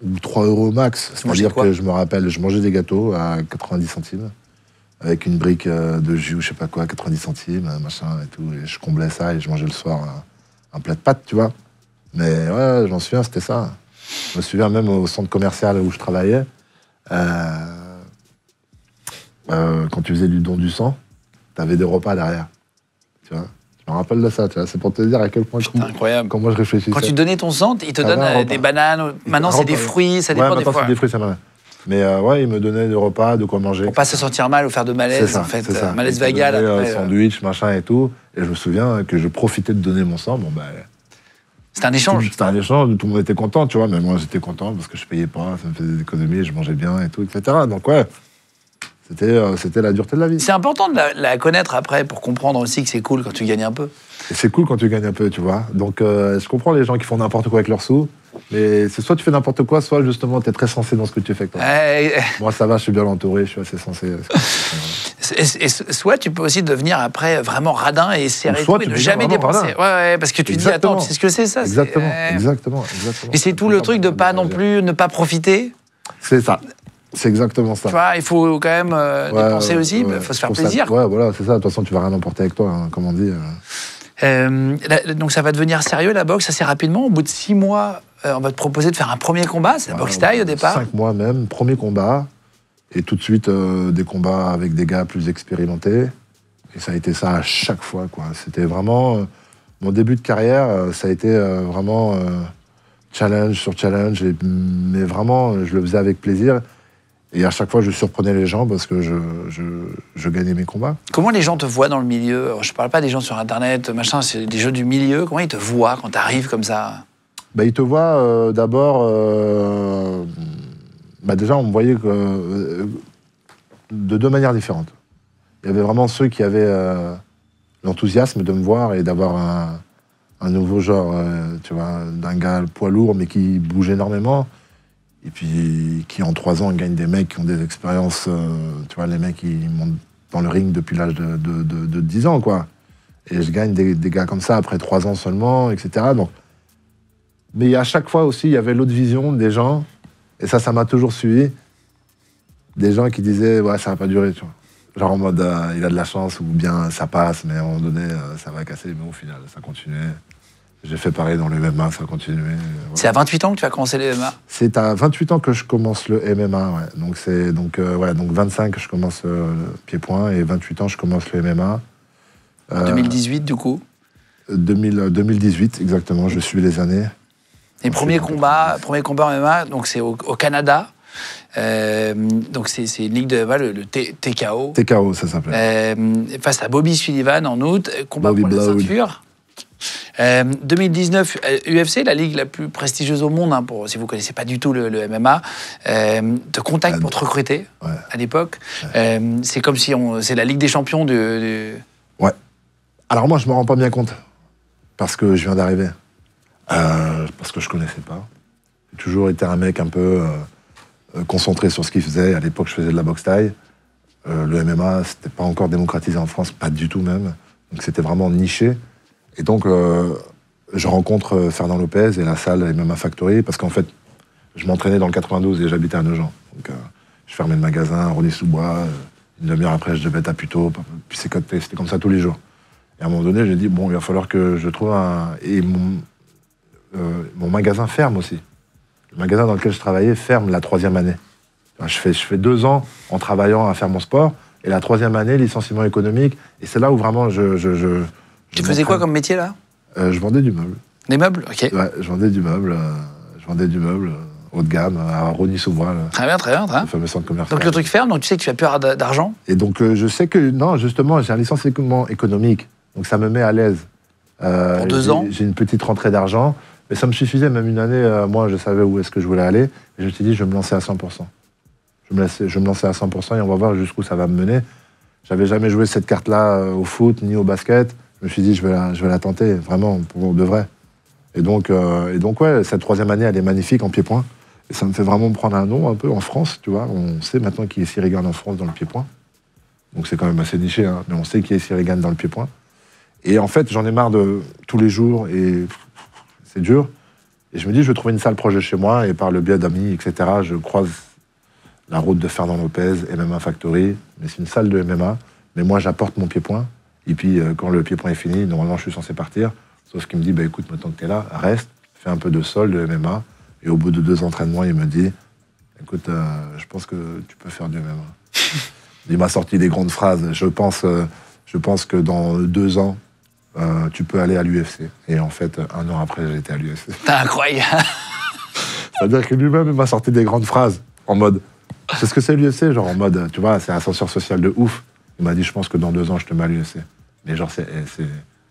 ou 3 € max. C'est-à-dire que je me rappelle, je mangeais des gâteaux à 90 centimes, avec une brique de jus, je sais pas quoi, 90 centimes, machin et tout. Et je comblais ça et je mangeais le soir un plat de pâtes, tu vois. Mais ouais, j'en souviens, c'était ça. Je me souviens même au centre commercial où je travaillais, quand tu faisais du don du sang, t'avais des repas derrière, tu vois. Je me rappelle de ça, tu vois. C'est pour te dire à quel point incroyable. Comment je réfléchissais. Quand tu donnais ton sang, ils te donnent des bananes. Maintenant, c'est des fruits, ça dépend des fois. Maintenant, c'est des fruits, ça m'a. Mais ouais, ils me donnaient des repas, de quoi manger. Pour pas se sentir mal ou faire de malaise, ça, en fait. Ça. Malaise vagal. Après, sandwich, machin et tout. Et je me souviens que je profitais de donner mon sang. Bon, bah, c'était un échange. C'était un échange, tout le monde était content, tu vois. Mais moi, j'étais content parce que je payais pas, ça me faisait des économies, je mangeais bien et tout, etc. Donc, ouais. C'était la dureté de la vie. C'est important de la connaître après pour comprendre aussi que c'est cool quand tu gagnes un peu. Et c'est cool quand tu gagnes un peu, tu vois. Donc, je comprends les gens qui font n'importe quoi avec leurs sous, mais c'est soit tu fais n'importe quoi, soit justement tu es très sensé dans ce que tu fais. Moi, ça va, je suis bien entouré, je suis assez sensé. Et soit tu peux aussi devenir après vraiment radin et serré tout et ne jamais dépenser. Ouais, parce que tu te dis, attends, tu sais ce que c'est ça? Exactement. Et c'est tout le truc de pas non plus ne pas profiter. C'est ça. C'est exactement ça. Tu vois, il faut quand même dépenser aussi, il faut se faire plaisir. Ouais, voilà, c'est ça. De toute façon, tu vas rien emporter avec toi, hein, comme on dit. Donc ça va devenir sérieux, la boxe, assez rapidement. Au bout de 6 mois, on va te proposer de faire un premier combat. C'est la boxe taille au départ. 5 mois même, premier combat. Et tout de suite, des combats avec des gars plus expérimentés. Et ça a été ça à chaque fois, quoi. C'était vraiment... mon début de carrière, ça a été vraiment challenge sur challenge. Mais vraiment, je le faisais avec plaisir. Et à chaque fois, je surprenais les gens parce que je gagnais mes combats. Comment les gens te voient dans le milieu? Je ne parle pas des gens sur Internet, machin, c'est des gens du milieu. Comment ils te voient quand tu arrives comme ça? Ils te voient d'abord... déjà, on me voyait de 2 manières différentes. Il y avait vraiment ceux qui avaient l'enthousiasme de me voir et d'avoir un nouveau genre, tu vois, d'un gars poids lourd, mais qui bouge énormément. Et puis, qui en 3 ans gagnent des mecs qui ont des expériences, tu vois, les mecs qui montent dans le ring depuis l'âge de 10 ans, quoi. Et je gagne des gars comme ça après 3 ans seulement, etc. Donc, mais à chaque fois aussi, il y avait l'autre vision des gens, et ça m'a toujours suivi, des gens qui disaient, ouais, ça va pas durer, tu vois. Genre en mode, il a de la chance, ou bien ça passe, mais à un moment donné, ça va casser, mais au final, ça continuait. J'ai fait pareil dans le MMA, ça a continué. Voilà. C'est à 28 ans que tu as commencé le MMA? C'est à 28 ans que je commence le MMA, ouais. Donc 25 je commence le pied-point et 28 ans je commence le MMA. 2018 du coup? 2018 exactement, je suis les années. Et premier combat en MMA, donc c'est au Canada. Donc c'est une ligue de MMA, le TKO. TKO, ça s'appelait. Face à Bobby Sullivan en août, combat pour la ceinture. 2019, UFC, la ligue la plus prestigieuse au monde, hein, si vous ne connaissez pas du tout le MMA, te contacte pour te recruter à l'époque. C'est comme si c'est la Ligue des champions de... Ouais. Alors moi, je me rends pas bien compte. Parce que je viens d'arriver. Parce que je connaissais pas. J'ai toujours été un mec un peu concentré sur ce qu'il faisait. À l'époque, je faisais de la boxe thaï. Le MMA, c'était pas encore démocratisé en France, pas du tout même. Donc c'était vraiment niché. Et donc, je rencontre Fernand Lopez et la salle MMA Factory, parce qu'en fait, je m'entraînais dans le 92 et j'habitais à Nogent. Donc, je fermais le magasin à Rosny-sous-Bois. Une demi-heure après, je devais être à Puteaux. Puis c'était comme ça tous les jours. Et à un moment donné, j'ai dit, bon, il va falloir que je trouve un... Et mon magasin ferme aussi. Le magasin dans lequel je travaillais ferme la 3e année. Je fais 2 ans en travaillant à faire mon sport, et la 3e année, licenciement économique. Et c'est là où vraiment Tu faisais quoi comme métier, là? Je vendais du meuble. Des meubles? Ok. Ouais, je vendais du meuble. Haut de gamme, à Rosny-sous-Bois. Très bien, très bien. Le fameux centre commercial. Donc le truc ferme, donc tu sais que tu vas plus avoir d'argent? Et donc je sais que, non, justement, j'ai un licenciement économique, donc ça me met à l'aise. Pour 2 ans? J'ai une petite rentrée d'argent, mais ça me suffisait, même une année, moi je savais où est-ce que je voulais aller, et je me suis dit, je vais me lancer à 100%. Je vais me lancer à 100% et on va voir jusqu'où ça va me mener. J'avais jamais joué cette carte-là au foot, ni au basket. Je me suis dit, je vais la tenter, vraiment, pour de vrai. Et donc ouais, cette 3e année, elle est magnifique en pied-point. Et ça me fait vraiment prendre un nom un peu en France, tu vois. On sait maintenant qui est Cyril Gane en France dans le pied-point. Donc c'est quand même assez niché, hein, mais on sait qui est Cyril Gane dans le pied-point. Et en fait, j'en ai marre de tous les jours, et c'est dur. Et je me dis, je vais trouver une salle proche de chez moi, et par le biais d'amis, etc., je croise la route de Fernand Lopez, MMA Factory. Mais c'est une salle de MMA, mais moi, j'apporte mon pied-point. Et puis, quand le pied-point est fini, normalement, je suis censé partir. Sauf qu'il me dit, bah, écoute, maintenant que tu es là, reste, fais un peu de sol, de MMA. Et au bout de 2 entraînements, il me dit, écoute, je pense que tu peux faire du MMA. Il m'a sorti des grandes phrases. Je pense que dans 2 ans, tu peux aller à l'UFC. Et en fait, 1 an après, j'ai été à l'UFC. C'est incroyable. C'est-à-dire que lui-même, il m'a sorti des grandes phrases en mode, c'est ce que c'est l'UFC, genre en mode, tu vois, c'est un ascenseur social de ouf. Il m'a dit, je pense que dans 2 ans, je te mets à l'UFC. Mais genre,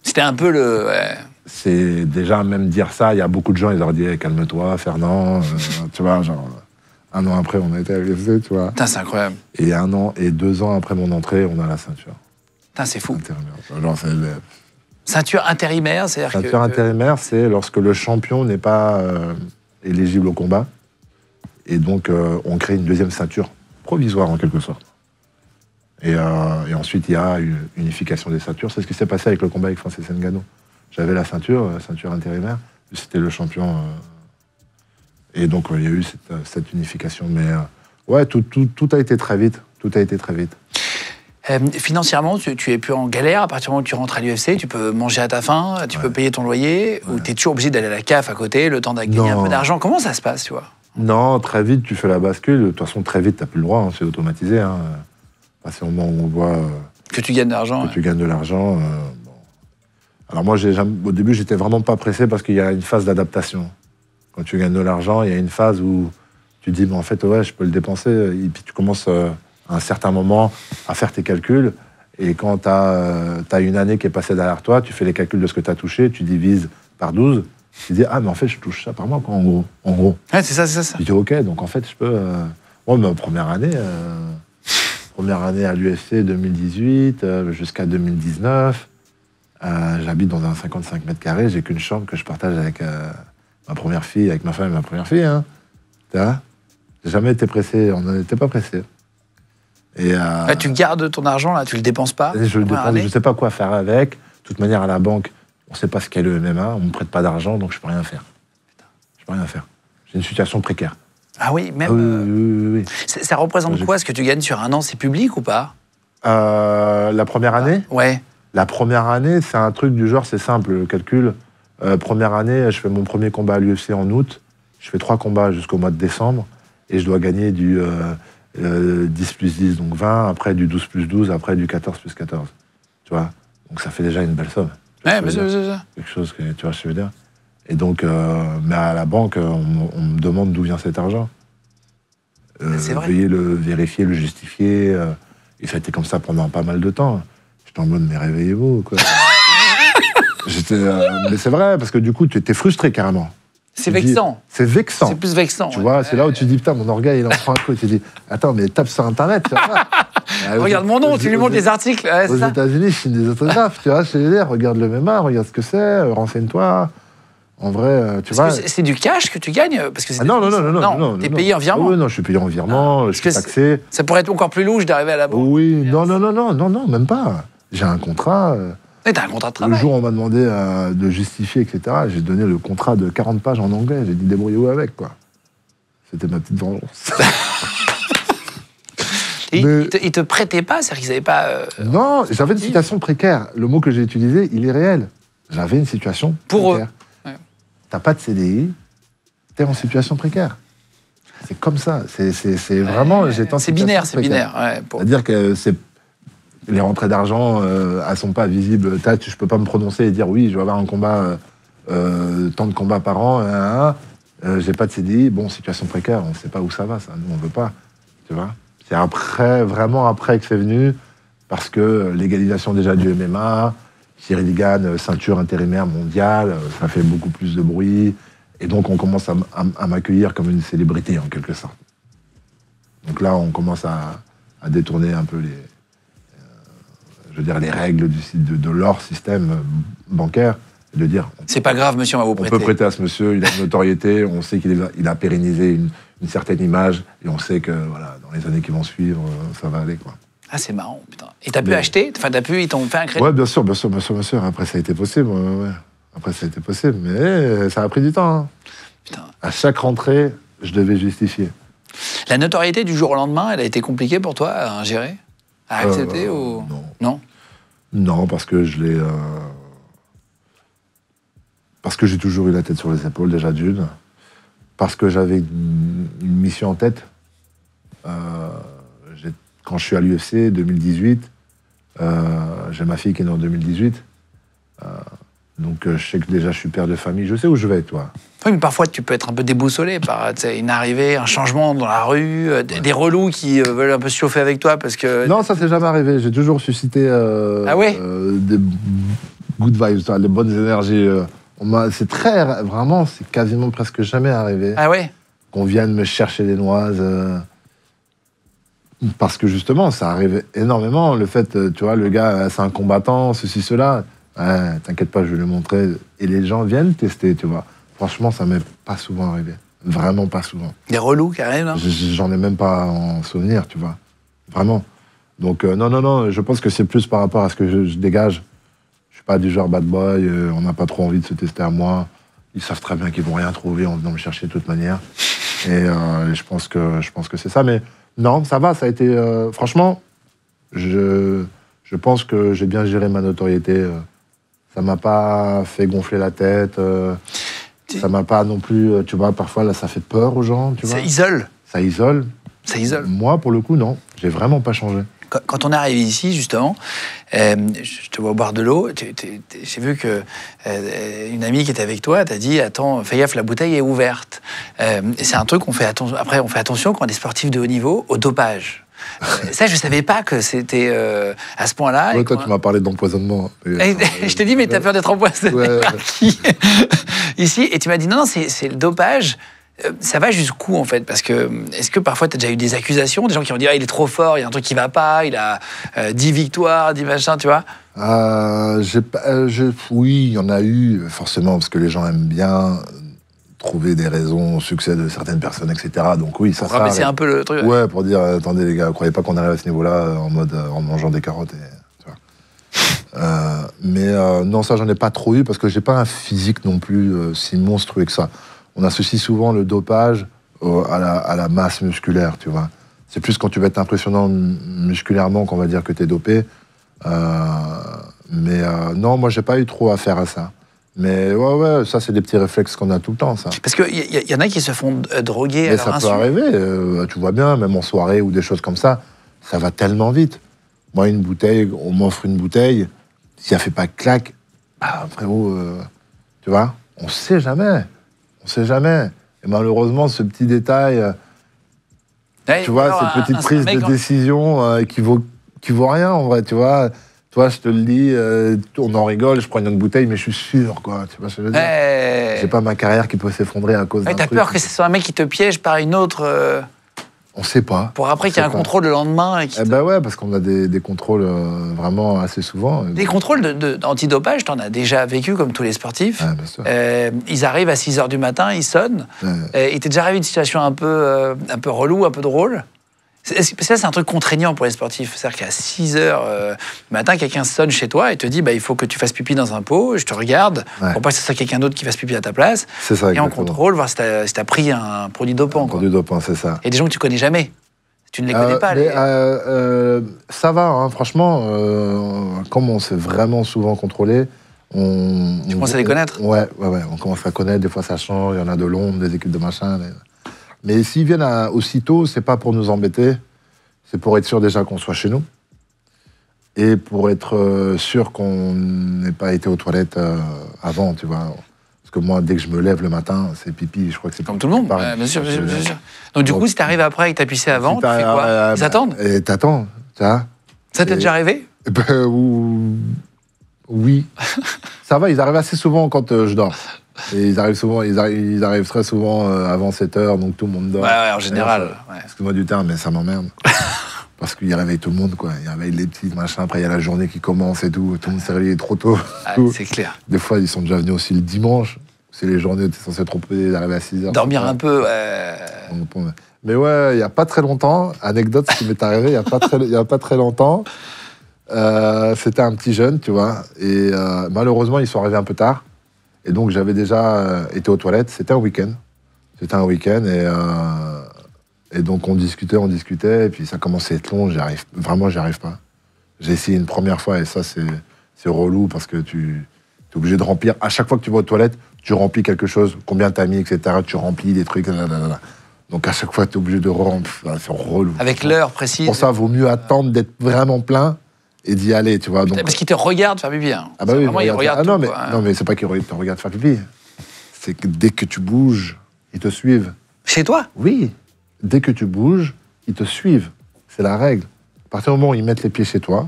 C'était un peu le... Ouais. C'est déjà, même dire ça, il y a beaucoup de gens, ils leur disent, calme-toi, Fernand, tu vois, genre, 1 an après, on a été à l'UFC, tu vois. Putain, c'est incroyable. Et 1 an et 2 ans après mon entrée, on a la ceinture. Putain, c'est fou. Genre, Ceinture intérimaire, c'est-à-dire que... Ceinture intérimaire, c'est lorsque le champion n'est pas éligible au combat. Et donc, on crée une 2e ceinture provisoire, en quelque sorte. Et ensuite, il y a une unification des ceintures. C'est ce qui s'est passé avec le combat avec Francis Ngannou. J'avais la ceinture intérimaire. C'était le champion. Et donc, il y a eu cette unification. Mais ouais, tout a été très vite. Tout a été très vite. Financièrement, tu es plus en galère à partir du moment où tu rentres à l'UFC, tu peux manger à ta faim, tu peux payer ton loyer, ou tu es toujours obligé d'aller à la CAF à côté, le temps de gagner un peu d'argent. Comment ça se passe, tu vois? Non, très vite, tu fais la bascule. De toute façon, très vite, tu n'as plus le droit, hein, c'est automatisé. Hein. À partir du moment où on voit que tu gagnes de l'argent. Tu gagnes de l'argent. Bon. Alors moi, au début, j'étais vraiment pas pressé parce qu'il y a une phase d'adaptation. Quand tu gagnes de l'argent, il y a une phase où tu te dis, mais en fait, ouais, je peux le dépenser. Et puis tu commences à un certain moment à faire tes calculs. Et quand tu as une année qui est passée derrière toi, tu fais les calculs de ce que tu as touché, tu divises par 12. Tu te dis, ah, mais en fait, je touche ça par mois, quoi, en gros. Ouais, c'est ça. Tu dis, ok, donc en fait, je peux... Moi, ma première année à l'UFC 2018 jusqu'à 2019, j'habite dans un 55 mètres carrés, j'ai qu'une chambre que je partage avec ma première fille, avec ma femme et ma première fille. Hein. Tu vois, j'ai jamais été pressé, on n'était pas pressé. Et là, tu gardes ton argent, là, tu le dépenses pas? Je le dépense, je sais pas quoi faire avec. De toute manière, à la banque, on sait pas ce qu'est le MMA, on me prête pas d'argent, donc je peux rien faire. Je peux rien faire. J'ai une situation précaire. Ah oui, même... Oui. Ça représente quoi, ce que tu gagnes sur 1 an? C'est public ou pas? La première année? Ouais. La première année, c'est un truc du genre, c'est simple, le calcul. Première année, je fais mon premier combat à l'UFC en août. Je fais 3 combats jusqu'au mois de décembre. Et je dois gagner du 10 plus 10, donc 20. Après du 12 plus 12. Après du 14 plus 14. Tu vois? Donc ça fait déjà une belle somme. Ouais, mais c'est ça. Quelque chose que, tu vois ce que je veux dire? Et donc, mais à la banque, on me demande d'où vient cet argent. C'est vrai. Veuillez le vérifier, le justifier. Et ça a été comme ça pendant pas mal de temps. J'étais en mode, mais réveillez-vous, quoi. Mais c'est vrai, parce que du coup, tu étais frustré carrément. C'est vexant. C'est vexant. C'est plus vexant. Tu vois, c'est là où tu dis, putain, mon orgueil, il en prend un coup. Et tu dis, attends, mais tape sur Internet, tu vois. Regarde mon nom, tu lui montres les articles. Ouais, aux États-Unis, je signe des autographes, tu vois, je les dire, regarde le MMA, regarde ce que c'est, renseigne-toi. En vrai, tu vois. C'est du cash que tu gagnes parce que non. T'es payé en virement. Oui, non, je suis payé en virement, je suis taxé. Ça pourrait être encore plus louche d'arriver à la banque. Oui, non, même pas. J'ai un contrat. T'as un contrat de travail. Le jour où on m'a demandé de justifier, etc., j'ai donné le contrat de 40 pages en anglais. J'ai dit débrouillez-vous avec, quoi. C'était ma petite vengeance. Ils te prêtaient pas, c'est-à-dire qu'ils n'avaient pas. Non, j'avais une situation précaire. Le mot que j'ai utilisé, il est réel. J'avais une situation précaire. Ouais. T'as pas de CDI, t'es en situation précaire. C'est comme ça. C'est vraiment. C'est binaire, c'est binaire. Ouais, C'est-à-dire que les rentrées d'argent, elles sont pas visibles. Je peux pas me prononcer et dire oui, je vais avoir un combat, tant de combats par an. J'ai pas de CDI. Bon, situation précaire, on sait pas où ça va, ça. Nous, on veut pas. Tu vois. C'est après, vraiment après que c'est venu, parce que légalisation déjà du MMA, Cyril Gane, ceinture intérimaire mondiale, ça fait beaucoup plus de bruit. Et donc, on commence à m'accueillir comme une célébrité, en quelque sorte. Donc là, on commence à détourner un peu les règles de leur système bancaire. Et de dire... C'est pas grave, monsieur, on va vous prêter. On peut prêter à ce monsieur, il a une notoriété, on sait qu'il a pérennisé une certaine image, et on sait que voilà, dans les années qui vont suivre, ça va aller, quoi. Ah, c'est marrant, putain. Et t'as pu acheter? Enfin, ils t'ont fait un crédit? Ouais, bien sûr. Après, ça a été possible. Ouais. Après, ça a été possible. Mais ça a pris du temps. Hein. Putain. À chaque rentrée, je devais justifier. La notoriété du jour au lendemain, elle a été compliquée pour toi à gérer? À accepter ou... Non. Non, parce que je l'ai... Parce que j'ai toujours eu la tête sur les épaules, déjà d'une. Parce que j'avais une mission en tête. Quand je suis à l'UFC, 2018, j'ai ma fille qui est née en 2018. Donc je sais que déjà je suis père de famille, je sais où je vais, toi. Oui, mais parfois tu peux être un peu déboussolé par une arrivée, un changement dans la rue, des relous qui veulent un peu se chauffer avec toi parce que... Non, ça s'est jamais arrivé. J'ai toujours suscité des good vibes, les bonnes énergies. C'est vraiment, c'est quasiment presque jamais arrivé. Ah ouais? Qu'on vienne me chercher des noises. Parce que justement, ça arrive énormément. Le fait, tu vois, le gars, c'est un combattant, ceci, cela. T'inquiète pas, je vais lui montrer. Et les gens viennent tester, tu vois. Franchement, ça m'est pas souvent arrivé. Vraiment pas souvent. Des relous qui arrivent, non? J'en ai même pas en souvenir, tu vois. Vraiment. Donc, non, je pense que c'est plus par rapport à ce que je dégage. Je suis pas du genre bad boy, on n'a pas trop envie de se tester à moi. Ils savent très bien qu'ils vont rien trouver en venant me chercher de toute manière. Et je pense que c'est ça. Mais non, ça va, ça a été... franchement, je pense que j'ai bien géré ma notoriété. Ça m'a pas fait gonfler la tête. Ça m'a pas non plus... tu vois, parfois, là, ça fait peur aux gens, tu vois. Ça isole. Ça isole. Ça isole. Moi, pour le coup, non. J'ai vraiment pas changé. Quand on est arrivé ici, justement, je te vois boire de l'eau, j'ai vu que une amie qui était avec toi t'a dit « Attends, fais gaffe, la bouteille est ouverte ». C'est un truc qu'on fait attention. Après, on fait attention quand on est sportif de haut niveau au dopage. Ça, je savais pas que c'était à ce point-là. Ouais, toi, tu m'as parlé d'empoisonnement. Je t'ai dit, mais t'as peur d'être empoisonné par qui ici? Et tu m'as dit, non, c'est le dopage. Ça va jusqu'où, en fait? Parce que, est-ce que parfois, tu as déjà eu des accusations, des gens qui ont dit, ah, il est trop fort, il y a un truc qui va pas, il a 10 victoires, 10 machins, tu vois? Oui, il y en a eu, forcément, parce que les gens aiment bien trouver des raisons au succès de certaines personnes, etc. Donc oui, ça... Pour rabaisser un peu le truc. Ouais, pour dire, attendez les gars, croyez pas qu'on arrive à ce niveau-là en mode en mangeant des carottes. Tu vois. Mais non, ça, j'en ai pas trop eu, parce que j'ai pas un physique non plus si monstrueux que ça. On associe souvent le dopage à la masse musculaire, tu vois. C'est plus quand tu vas être impressionnant musculairement qu'on va dire que t'es dopé. Mais non, moi, j'ai pas eu trop affaire à ça. Mais ouais, ça, c'est des petits réflexes qu'on a tout le temps, ça. Parce qu'il y en a qui se font droguer à leur insu. Mais ça peut arriver, tu vois bien, même en soirée ou des choses comme ça, ça va tellement vite. Moi, une bouteille, on m'offre une bouteille, si elle fait pas clac, bah, frérot, tu vois, on sait jamais. On sait jamais. Et malheureusement, ce petit détail, tu vois, cette petite prise de décision qui vaut rien, en vrai, tu vois. Toi, je te le dis, on en rigole, je prends une autre bouteille, mais je suis sûr, quoi. Tu vois ce que je veux dire? J'ai pas ma carrière qui peut s'effondrer à cause d'un truc. T'as peur que ce soit un mec qui te piège par une autre... On ne sait pas. Pour après qu'il y ait un contrôle le lendemain. Et ben ouais, parce qu'on a des contrôles vraiment assez souvent. Les contrôles d'antidopage, tu en as déjà vécu comme tous les sportifs. Ouais, bien sûr. Ils arrivent à 6h du matin, ils sonnent. Il t'est déjà arrivé une situation un peu relou, un peu drôle? Parce que ça, c'est un truc contraignant pour les sportifs. C'est-à-dire qu'à 6h du matin, quelqu'un sonne chez toi et te dit il faut que tu fasses pipi dans un pot, je te regarde, pour pas que ce soit quelqu'un d'autre qui fasse pipi à ta place. C'est ça, exactement. Et on contrôle, voir si t'as pris un produit dopant. Un produit dopant, c'est ça. Et des gens que tu connais jamais. Tu ne les connais pas. Ça va, hein, franchement. Comme on s'est vraiment souvent contrôlé, tu commences à les connaître. Ouais, on commence à connaître. Des fois, ça change. Il y en a de l'ombre, des équipes de machin. Mais s'ils viennent aussitôt, c'est pas pour nous embêter. C'est pour être sûr déjà qu'on soit chez nous. Et pour être sûr qu'on n'ait pas été aux toilettes avant, tu vois. Parce que moi, dès que je me lève le matin, c'est pipi. Je crois que c'est comme tout le monde. Bien sûr. Donc, du coup, si t'arrives après et que t'as pissé avant, tu fais quoi? Ils attendent. Et t'attends, tu vois. Ça t'est déjà arrivé? Oui. Ça va, ils arrivent assez souvent quand je dors. Et ils arrivent très souvent avant 7h, donc tout le monde dort. Ouais, en général. Excuse-moi du terme, mais ça m'emmerde. Parce qu'ils réveillent tout le monde, quoi. Ils réveillent les petits, machin. Après, il y a la journée qui commence et tout. Tout le monde s'est réveillé trop tôt. C'est clair. Des fois, ils sont déjà venus aussi le dimanche. C'est les journées où tu es censé te reposer, d'arriver à 6h. Dormir un peu. Mais ouais, il n'y a pas très longtemps, anecdote, ce qui m'est arrivé, il n'y a pas très longtemps, c'était un petit jeune, tu vois. Et malheureusement, ils sont arrivés un peu tard. Et donc, j'avais déjà été aux toilettes. C'était un week-end. Et donc, on discutait. Et puis, ça commençait à être long. J'y arrive pas. J'ai essayé une première fois. Et ça, c'est relou parce que tu es obligé de remplir. À chaque fois que tu vas aux toilettes, tu remplis quelque chose. Combien t'as mis, etc. Tu remplis des trucs. Blablabla. Donc, à chaque fois, tu es obligé de remplir. C'est relou. Avec l'heure précise. Pour ça, il vaut mieux attendre d'être vraiment plein et d'y aller, tu vois. Donc, parce qu'ils te regardent faire pipi. Hein. Ah bah oui, vraiment, ils regardent non, mais c'est pas qu'ils te regardent faire pipi. C'est que dès que tu bouges, ils te suivent. Chez toi? Oui. Dès que tu bouges, ils te suivent. C'est la règle. À partir du moment où ils mettent les pieds chez toi,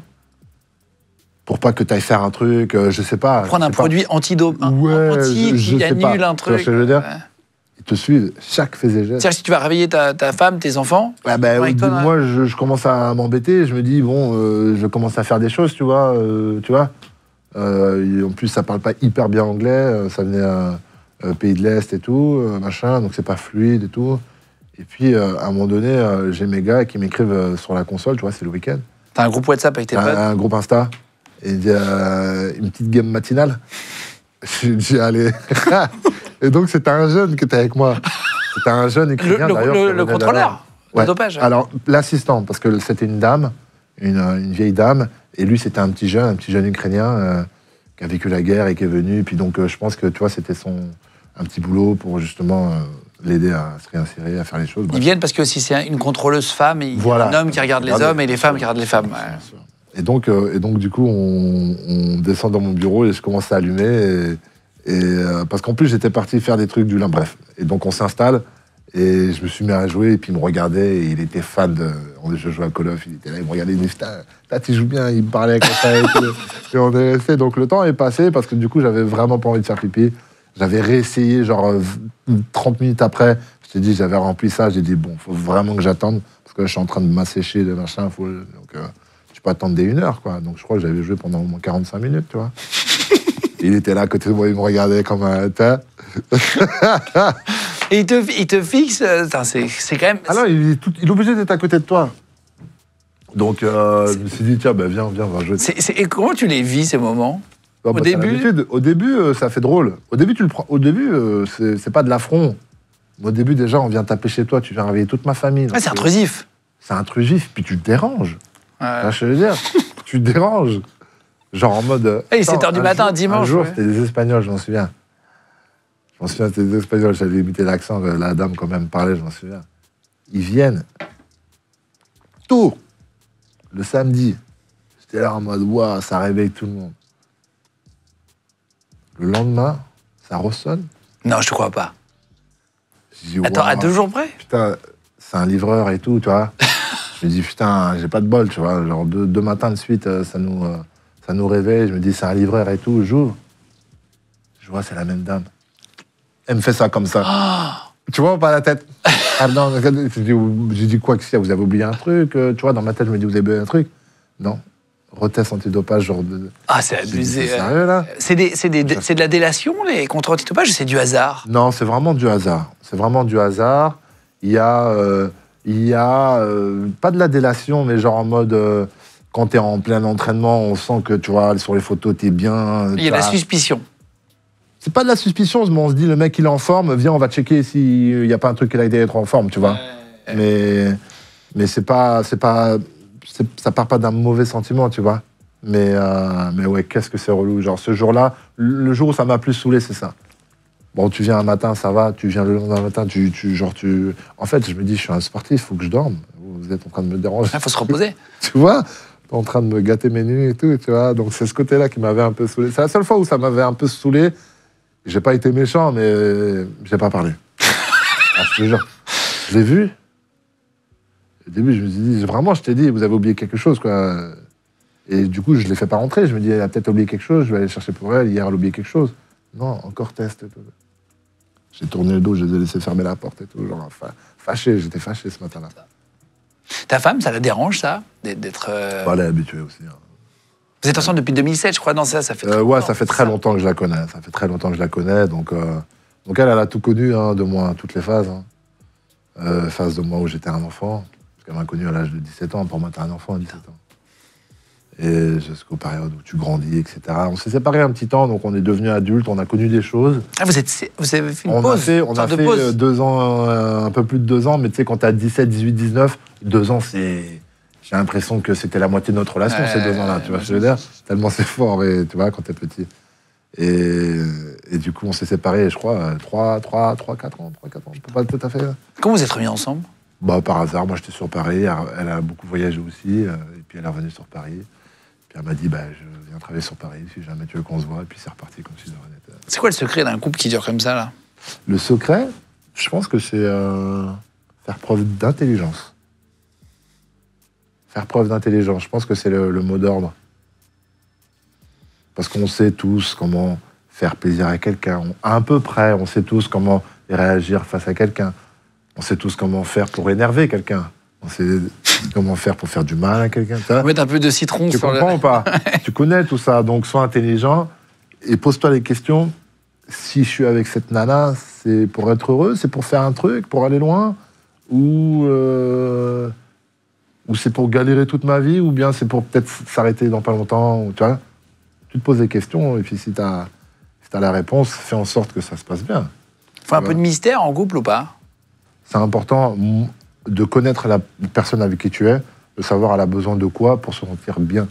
pour pas que tu ailles faire un truc, je sais pas. Prendre un produit anti-dopage, qui annule un truc. Tu vois ce que je veux dire? Ils te suivent, chaque fait et geste. C'est-à-dire, si tu vas réveiller ta femme, tes enfants... moi, je commence à m'embêter. Je me dis, je commence à faire des choses, tu vois. En plus, ça parle pas hyper bien anglais. Ça venait pays de l'Est et tout, machin. Donc, c'est pas fluide et tout. Et puis, à un moment donné, j'ai mes gars qui m'écrivent sur la console, tu vois, c'est le week-end. T'as un groupe WhatsApp avec tes potes? Un groupe Insta. Et il dit, une petite game matinale. J'ai dit, allez... Et donc, c'était un jeune qui était avec moi. C'était un jeune ukrainien, d'ailleurs. Le contrôleur de dopage. Alors, l'assistant, parce que c'était une dame, une vieille dame, et lui, c'était un petit jeune ukrainien qui a vécu la guerre et qui est venu. Et puis donc, je pense que, tu vois, c'était un petit boulot pour justement l'aider à se réinsérer, à faire les choses. Ils viennent parce que si c'est une contrôleuse femme, il y a un homme qui regarde les hommes et les femmes qui regardent les femmes. Et donc, du coup, on descend dans mon bureau et je commence à allumer. Parce qu'en plus, j'étais parti faire des trucs du lin, bref. Et donc, on s'installe et je me suis mis à jouer et puis il me regardait et il était fan de... Je jouais à Call of, il était là, il me regardait, il me dit « tu joues bien », il me parlait comme ça. Et on est resté. Donc, le temps est passé parce que du coup, j'avais vraiment pas envie de faire pipi. J'avais réessayé, genre 30 minutes après, je t'ai dit, j'avais rempli ça, j'ai dit, bon, faut vraiment que j'attende parce que là, je suis en train de m'assécher, de machin, donc je peux attendre des 1 heure, quoi. Donc, je crois que j'avais joué pendant au moins 45 minutes, tu vois. Il était là à côté de moi, il me regardait comme un... Et il te fixe, c'est quand même... Ah non, il est obligé d'être à côté de toi. Donc, je me suis dit, tiens, viens, on va jouer. Et comment tu les vis, ces moments? Au début, ça fait drôle. Au début, c'est pas de l'affront. Au début, déjà, on vient taper chez toi, tu viens réveiller toute ma famille. C'est intrusif. C'est intrusif, puis tu te déranges. Je veux dire, tu te déranges. Genre en mode... Et 7h du matin, dimanche. Un jour, c'était des Espagnols, je m'en souviens. C'était des Espagnols, j'avais imité l'accent, la dame quand même parlait, je m'en souviens. Ils viennent tôt, le samedi. J'étais là en mode, waouh, ça réveille tout le monde. Le lendemain, ça ressonne. Non, je te crois pas. Dis, attends, à 2 jours près? Putain, c'est un livreur et tout, tu vois. Je me dis, putain, j'ai pas de bol, tu vois. Genre, 2 matins de suite, ça nous réveille. Je me dis, c'est un livreur et tout. J'ouvre. Je vois, c'est la même dame. Elle me fait ça comme ça. Oh. Tu vois, pas la tête. Ah non, j'ai dit quoi que si, vous avez oublié un truc, tu vois, dans ma tête, je me dis, vous avez oublié un truc. Non. Retest antidopage, genre de... Ah, c'est abusé. C'est sérieux, là? C'est de la délation, les contrôles antidopage, ou c'est du hasard? Non, c'est vraiment du hasard. C'est vraiment du hasard. Il y a pas de la délation, mais genre en mode... quand t'es en plein entraînement, on sent que, tu vois, sur les photos, t'es bien... Il y a la suspicion. C'est pas de la suspicion, mais on se dit, le mec, il est en forme, viens, on va checker s'il n'y a pas un truc qui a été être en forme, tu vois. Mais ça part pas d'un mauvais sentiment, tu vois. Mais ouais, qu'est-ce que c'est relou. Genre, ce jour-là, le jour où ça m'a plus saoulé, c'est ça. Bon, tu viens un matin, ça va. Tu viens le lendemain matin, En fait, je me dis, je suis un sportif, il faut que je dorme. Vous êtes en train de me déranger. Il faut se reposer. Tu vois, en train de me gâter mes nuits et tout, tu vois. Donc, c'est ce côté-là qui m'avait un peu saoulé. C'est la seule fois où ça m'avait un peu saoulé. J'ai pas été méchant, mais j'ai pas parlé. Alors, je te jure. Je l'ai vu. Au début, je me suis dit, vraiment, je t'ai dit, vous avez oublié quelque chose, quoi. Et du coup, je ne l'ai fait pas rentrer. Je me dis, elle a peut-être oublié quelque chose, je vais aller chercher pour elle. Hier, elle a oublié quelque chose. Non, encore test et tout. J'ai tourné le dos, je les ai laissés fermer la porte et tout. Genre, fâché, j'étais fâché ce matin-là. Ta femme, ça la dérange, ça, d'être... Bah, elle est habituée aussi. Hein. Vous êtes ensemble depuis 2007, je crois, non, ça fait très ouais, ça fait très longtemps que je la connais. Ça fait très longtemps que je la connais. Donc elle a tout connu, hein, de moi, toutes les phases. Hein. Phase de moi où j'étais un enfant. Parce qu'elle m'a connu à l'âge de 17 ans. Pour moi, t'es un enfant à 17 ans. Et jusqu'aux périodes où tu grandis, etc. On s'est séparés un petit temps, donc on est devenus adultes, on a connu des choses. Ah, vous avez fait une pause? On a fait 2 ans, un peu plus de 2 ans, mais tu sais, quand t'as 17, 18, 19, 2 ans, c'est... J'ai l'impression que c'était la moitié de notre relation, ces 2 ans-là, tu vois ce que je veux dire? Tellement c'est fort, et, tu vois, quand t'es petit. Et du coup, on s'est séparés, je crois, 4 ans. Pas tout à fait. Comment vous êtes remis ensemble? Bah, par hasard, moi j'étais sur Paris, elle a beaucoup voyagé aussi, et puis elle est revenue sur Paris. Puis elle m'a dit, bah, je viens travailler sur Paris, si jamais tu veux qu'on se voit, et puis c'est reparti comme si de rien n'était. C'est quoi le secret d'un couple qui dure comme ça, là? Le secret, je pense que c'est faire preuve d'intelligence. Faire preuve d'intelligence, je pense que c'est le mot d'ordre. Parce qu'on sait tous comment faire plaisir à quelqu'un. À peu près, on sait tous comment réagir face à quelqu'un. On sait tous comment faire pour énerver quelqu'un. On sait comment faire pour faire du mal à quelqu'un. Mettre un peu de citron tu sur comprends ou pas? Tu connais tout ça, donc sois intelligent et pose-toi les questions. Si je suis avec cette nana, c'est pour être heureux, c'est pour faire un truc, pour aller loin, ou c'est pour galérer toute ma vie, ou bien c'est pour peut-être s'arrêter dans pas longtemps, tu vois? Tu te poses des questions, et puis si t'as la réponse, fais en sorte que ça se passe bien. Faut un peu de mystère en couple ou pas? C'est important de connaître la personne avec qui tu es, de savoir elle a besoin de quoi pour se sentir bien.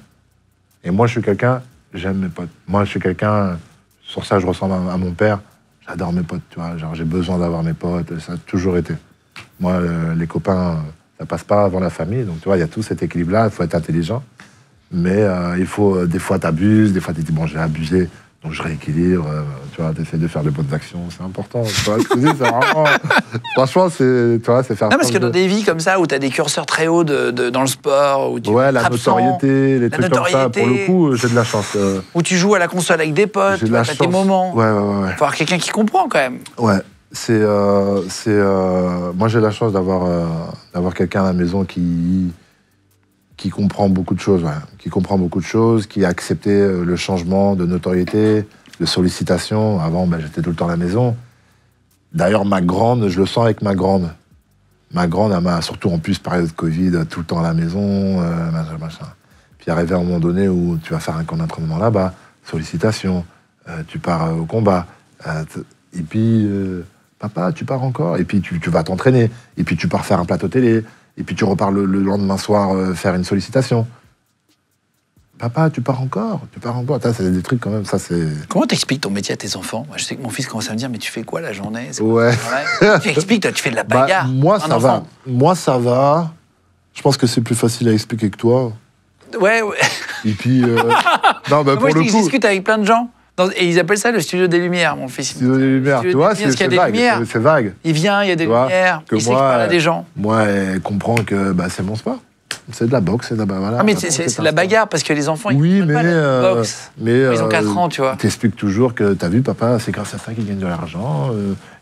Et moi, je suis quelqu'un, j'aime mes potes. Moi, je suis quelqu'un, sur ça, je ressemble à mon père. J'adore mes potes, tu vois. Genre, j'ai besoin d'avoir mes potes, ça a toujours été. Moi, les copains, ça passe pas avant la famille. Donc, tu vois, il y a tout cet équilibre-là, il faut être intelligent. Mais il faut, des fois, t'abuses, des fois, tu dis, bon, j'ai abusé, donc je rééquilibre, tu vois, t'essaies de faire de bonnes actions, c'est important. Tu vois, ce que je dis, c'est vraiment... Franchement, c'est faire... Non, parce que dans des vies comme ça, où t'as des curseurs très hauts dans le sport, où tu ouais, la notoriété, les trucs comme ça, pour le coup, j'ai de la chance. Où tu joues à la console avec des potes, tu as tes moments. Ouais. Faut avoir quelqu'un qui comprend, quand même. Ouais, moi, j'ai la chance d'avoir quelqu'un à la maison qui comprend beaucoup de choses, ouais. Qui comprend beaucoup de choses, qui a accepté le changement de notoriété, de sollicitation. Avant, j'étais tout le temps à la maison. D'ailleurs, ma grande, je le sens avec ma grande. Ma grande, elle m'a, surtout en plus, période de Covid, tout le temps à la maison, machin. Puis arrivé à un moment donné où tu vas faire un camp d'entraînement là-bas, sollicitation, tu pars au combat, et puis, papa, tu pars encore, et puis tu vas t'entraîner, et puis tu pars faire un plateau télé, et puis tu repars le lendemain soir faire une sollicitation. Papa, tu pars encore. C'est des trucs quand même, ça c'est... Comment t'expliques ton métier à tes enfants? Moi, je sais que mon fils commence à me dire, mais tu fais quoi la journée? Ouais. Tu expliques, toi, tu fais de la bagarre. Moi, ça va. Je pense que c'est plus facile à expliquer que toi. Ouais. Et puis... non, pour moi, le coup... je discute avec plein de gens. Et ils appellent ça le studio des Lumières, mon fils. Studio des Lumières, tu vois, c'est vague. C'est vague. Il vient, il y a des lumières, il sait qu'il parle à des gens. Moi, elle comprend que c'est mon sport. C'est de la boxe, c'est de la... Voilà, mais c'est de la bagarre, parce que les enfants, ils oui, pas la boxe. Mais ils ont 4 ans, tu vois. T'expliques toujours que, t'as vu, papa, c'est grâce à ça qu'ils gagnent de l'argent,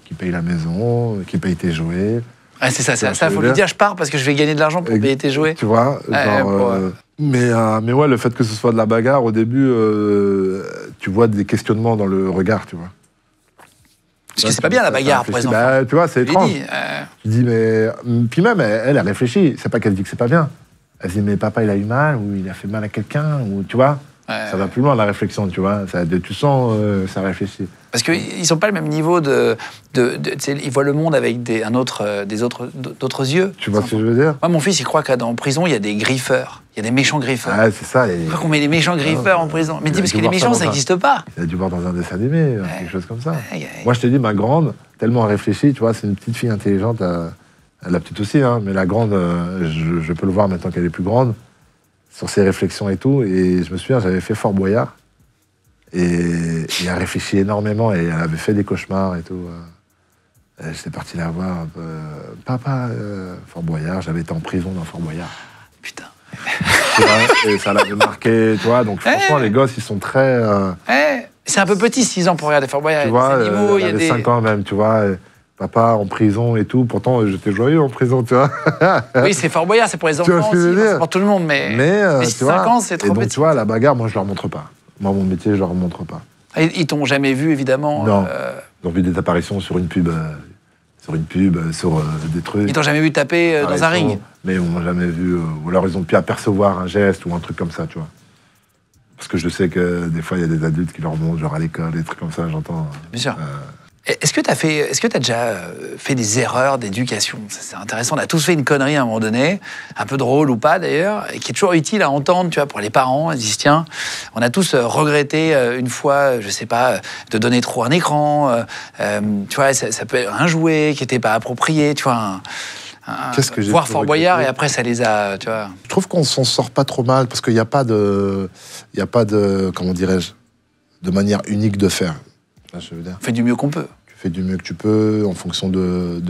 qu'ils payent la maison, qu'ils payent tes jouets. Ouais, c'est ça, Ça, ça, je faut veux lui dire. dire, je pars parce que je vais gagner de l'argent pour payer tes jouets. Tu vois, mais ouais, le fait que ce soit de la bagarre, au début, tu vois des questionnements dans le regard, tu vois. Parce que c'est pas bien la bagarre pour les enfants. Bah, tu vois, c'est Je lui étrange. dis, Je dis, mais. Puis même, elle a réfléchi. C'est pas qu'elle dit que c'est pas bien. Elle dit, mais papa, il a eu mal, ou il a fait mal à quelqu'un, ou tu vois. Ça va plus loin, la réflexion, tu vois. Tu sens, ça réfléchit. Parce qu'ils sont pas le même niveau de tu sais, ils voient le monde avec d'autres yeux. Tu vois ce que je veux dire? Moi, mon fils, il croit qu'en prison, il y a des griffeurs. Il y a des méchants griffeurs. Ah, c'est ça. Pourquoi qu'on met des méchants griffeurs en prison? Mais dis, parce que les méchants, ça n'existe pas. Il a dû voir dans un dessin animé, quelque chose comme ça. Moi, je te dis, ma grande, tellement réfléchie, tu vois, c'est une petite fille intelligente, la petite aussi, hein, mais la grande, je peux le voir maintenant qu'elle est plus grande, sur ses réflexions et tout. Et je me souviens, j'avais fait Fort Boyard, et elle réfléchit énormément, et elle avait fait des cauchemars et tout. J'étais parti la voir, papa, Fort Boyard, j'avais été en prison dans Fort Boyard. Putain. Tu vois, et ça l'avait marqué, tu vois. Donc franchement, les gosses, ils sont très... C'est un peu petit, 6 ans pour regarder Fort Boyard. Tu Il y a vois, des animaux, il y a des... 5 ans même, tu vois. Papa en prison et tout. Pourtant, j'étais joyeux en prison, tu vois. Oui, c'est Fort Boyard, c'est pour les enfants vois ce que je veux aussi, dire c'est pour tout le monde. Mais 5 ans, c'est trop et donc, petit. tu vois, la bagarre, moi, je leur montre pas. Moi, mon métier, je leur montre pas. Ils t'ont jamais vu, évidemment. Non. Ils ont vu des apparitions sur une pub, sur des trucs. Ils t'ont jamais vu taper dans un ring. Mais ils m'ont jamais vu. Ou alors, ils ont pu apercevoir un geste ou un truc comme ça, tu vois. Parce que je sais que des fois, il y a des adultes qui leur montrent, genre à l'école, des trucs comme ça, j'entends. Bien sûr. Est-ce que tu as déjà fait des erreurs d'éducation? C'est intéressant, on a tous fait une connerie à un moment donné, un peu drôle ou pas d'ailleurs, et qui est toujours utile à entendre, tu vois, pour les parents. Ils disent, tiens, on a tous regretté une fois, je sais pas, de donner trop un écran, tu vois, ça peut être un jouet qui n'était pas approprié, tu vois, Qu'est-ce que j'ai voir pu Fort Boyard, regretter? et après ça les a, tu vois. Je trouve qu'on s'en sort pas trop mal, parce qu'il n'y a pas de... comment dirais-je, de manière unique de faire. Je veux dire. On fait du mieux qu'on peut. Tu fais du mieux que tu peux en fonction de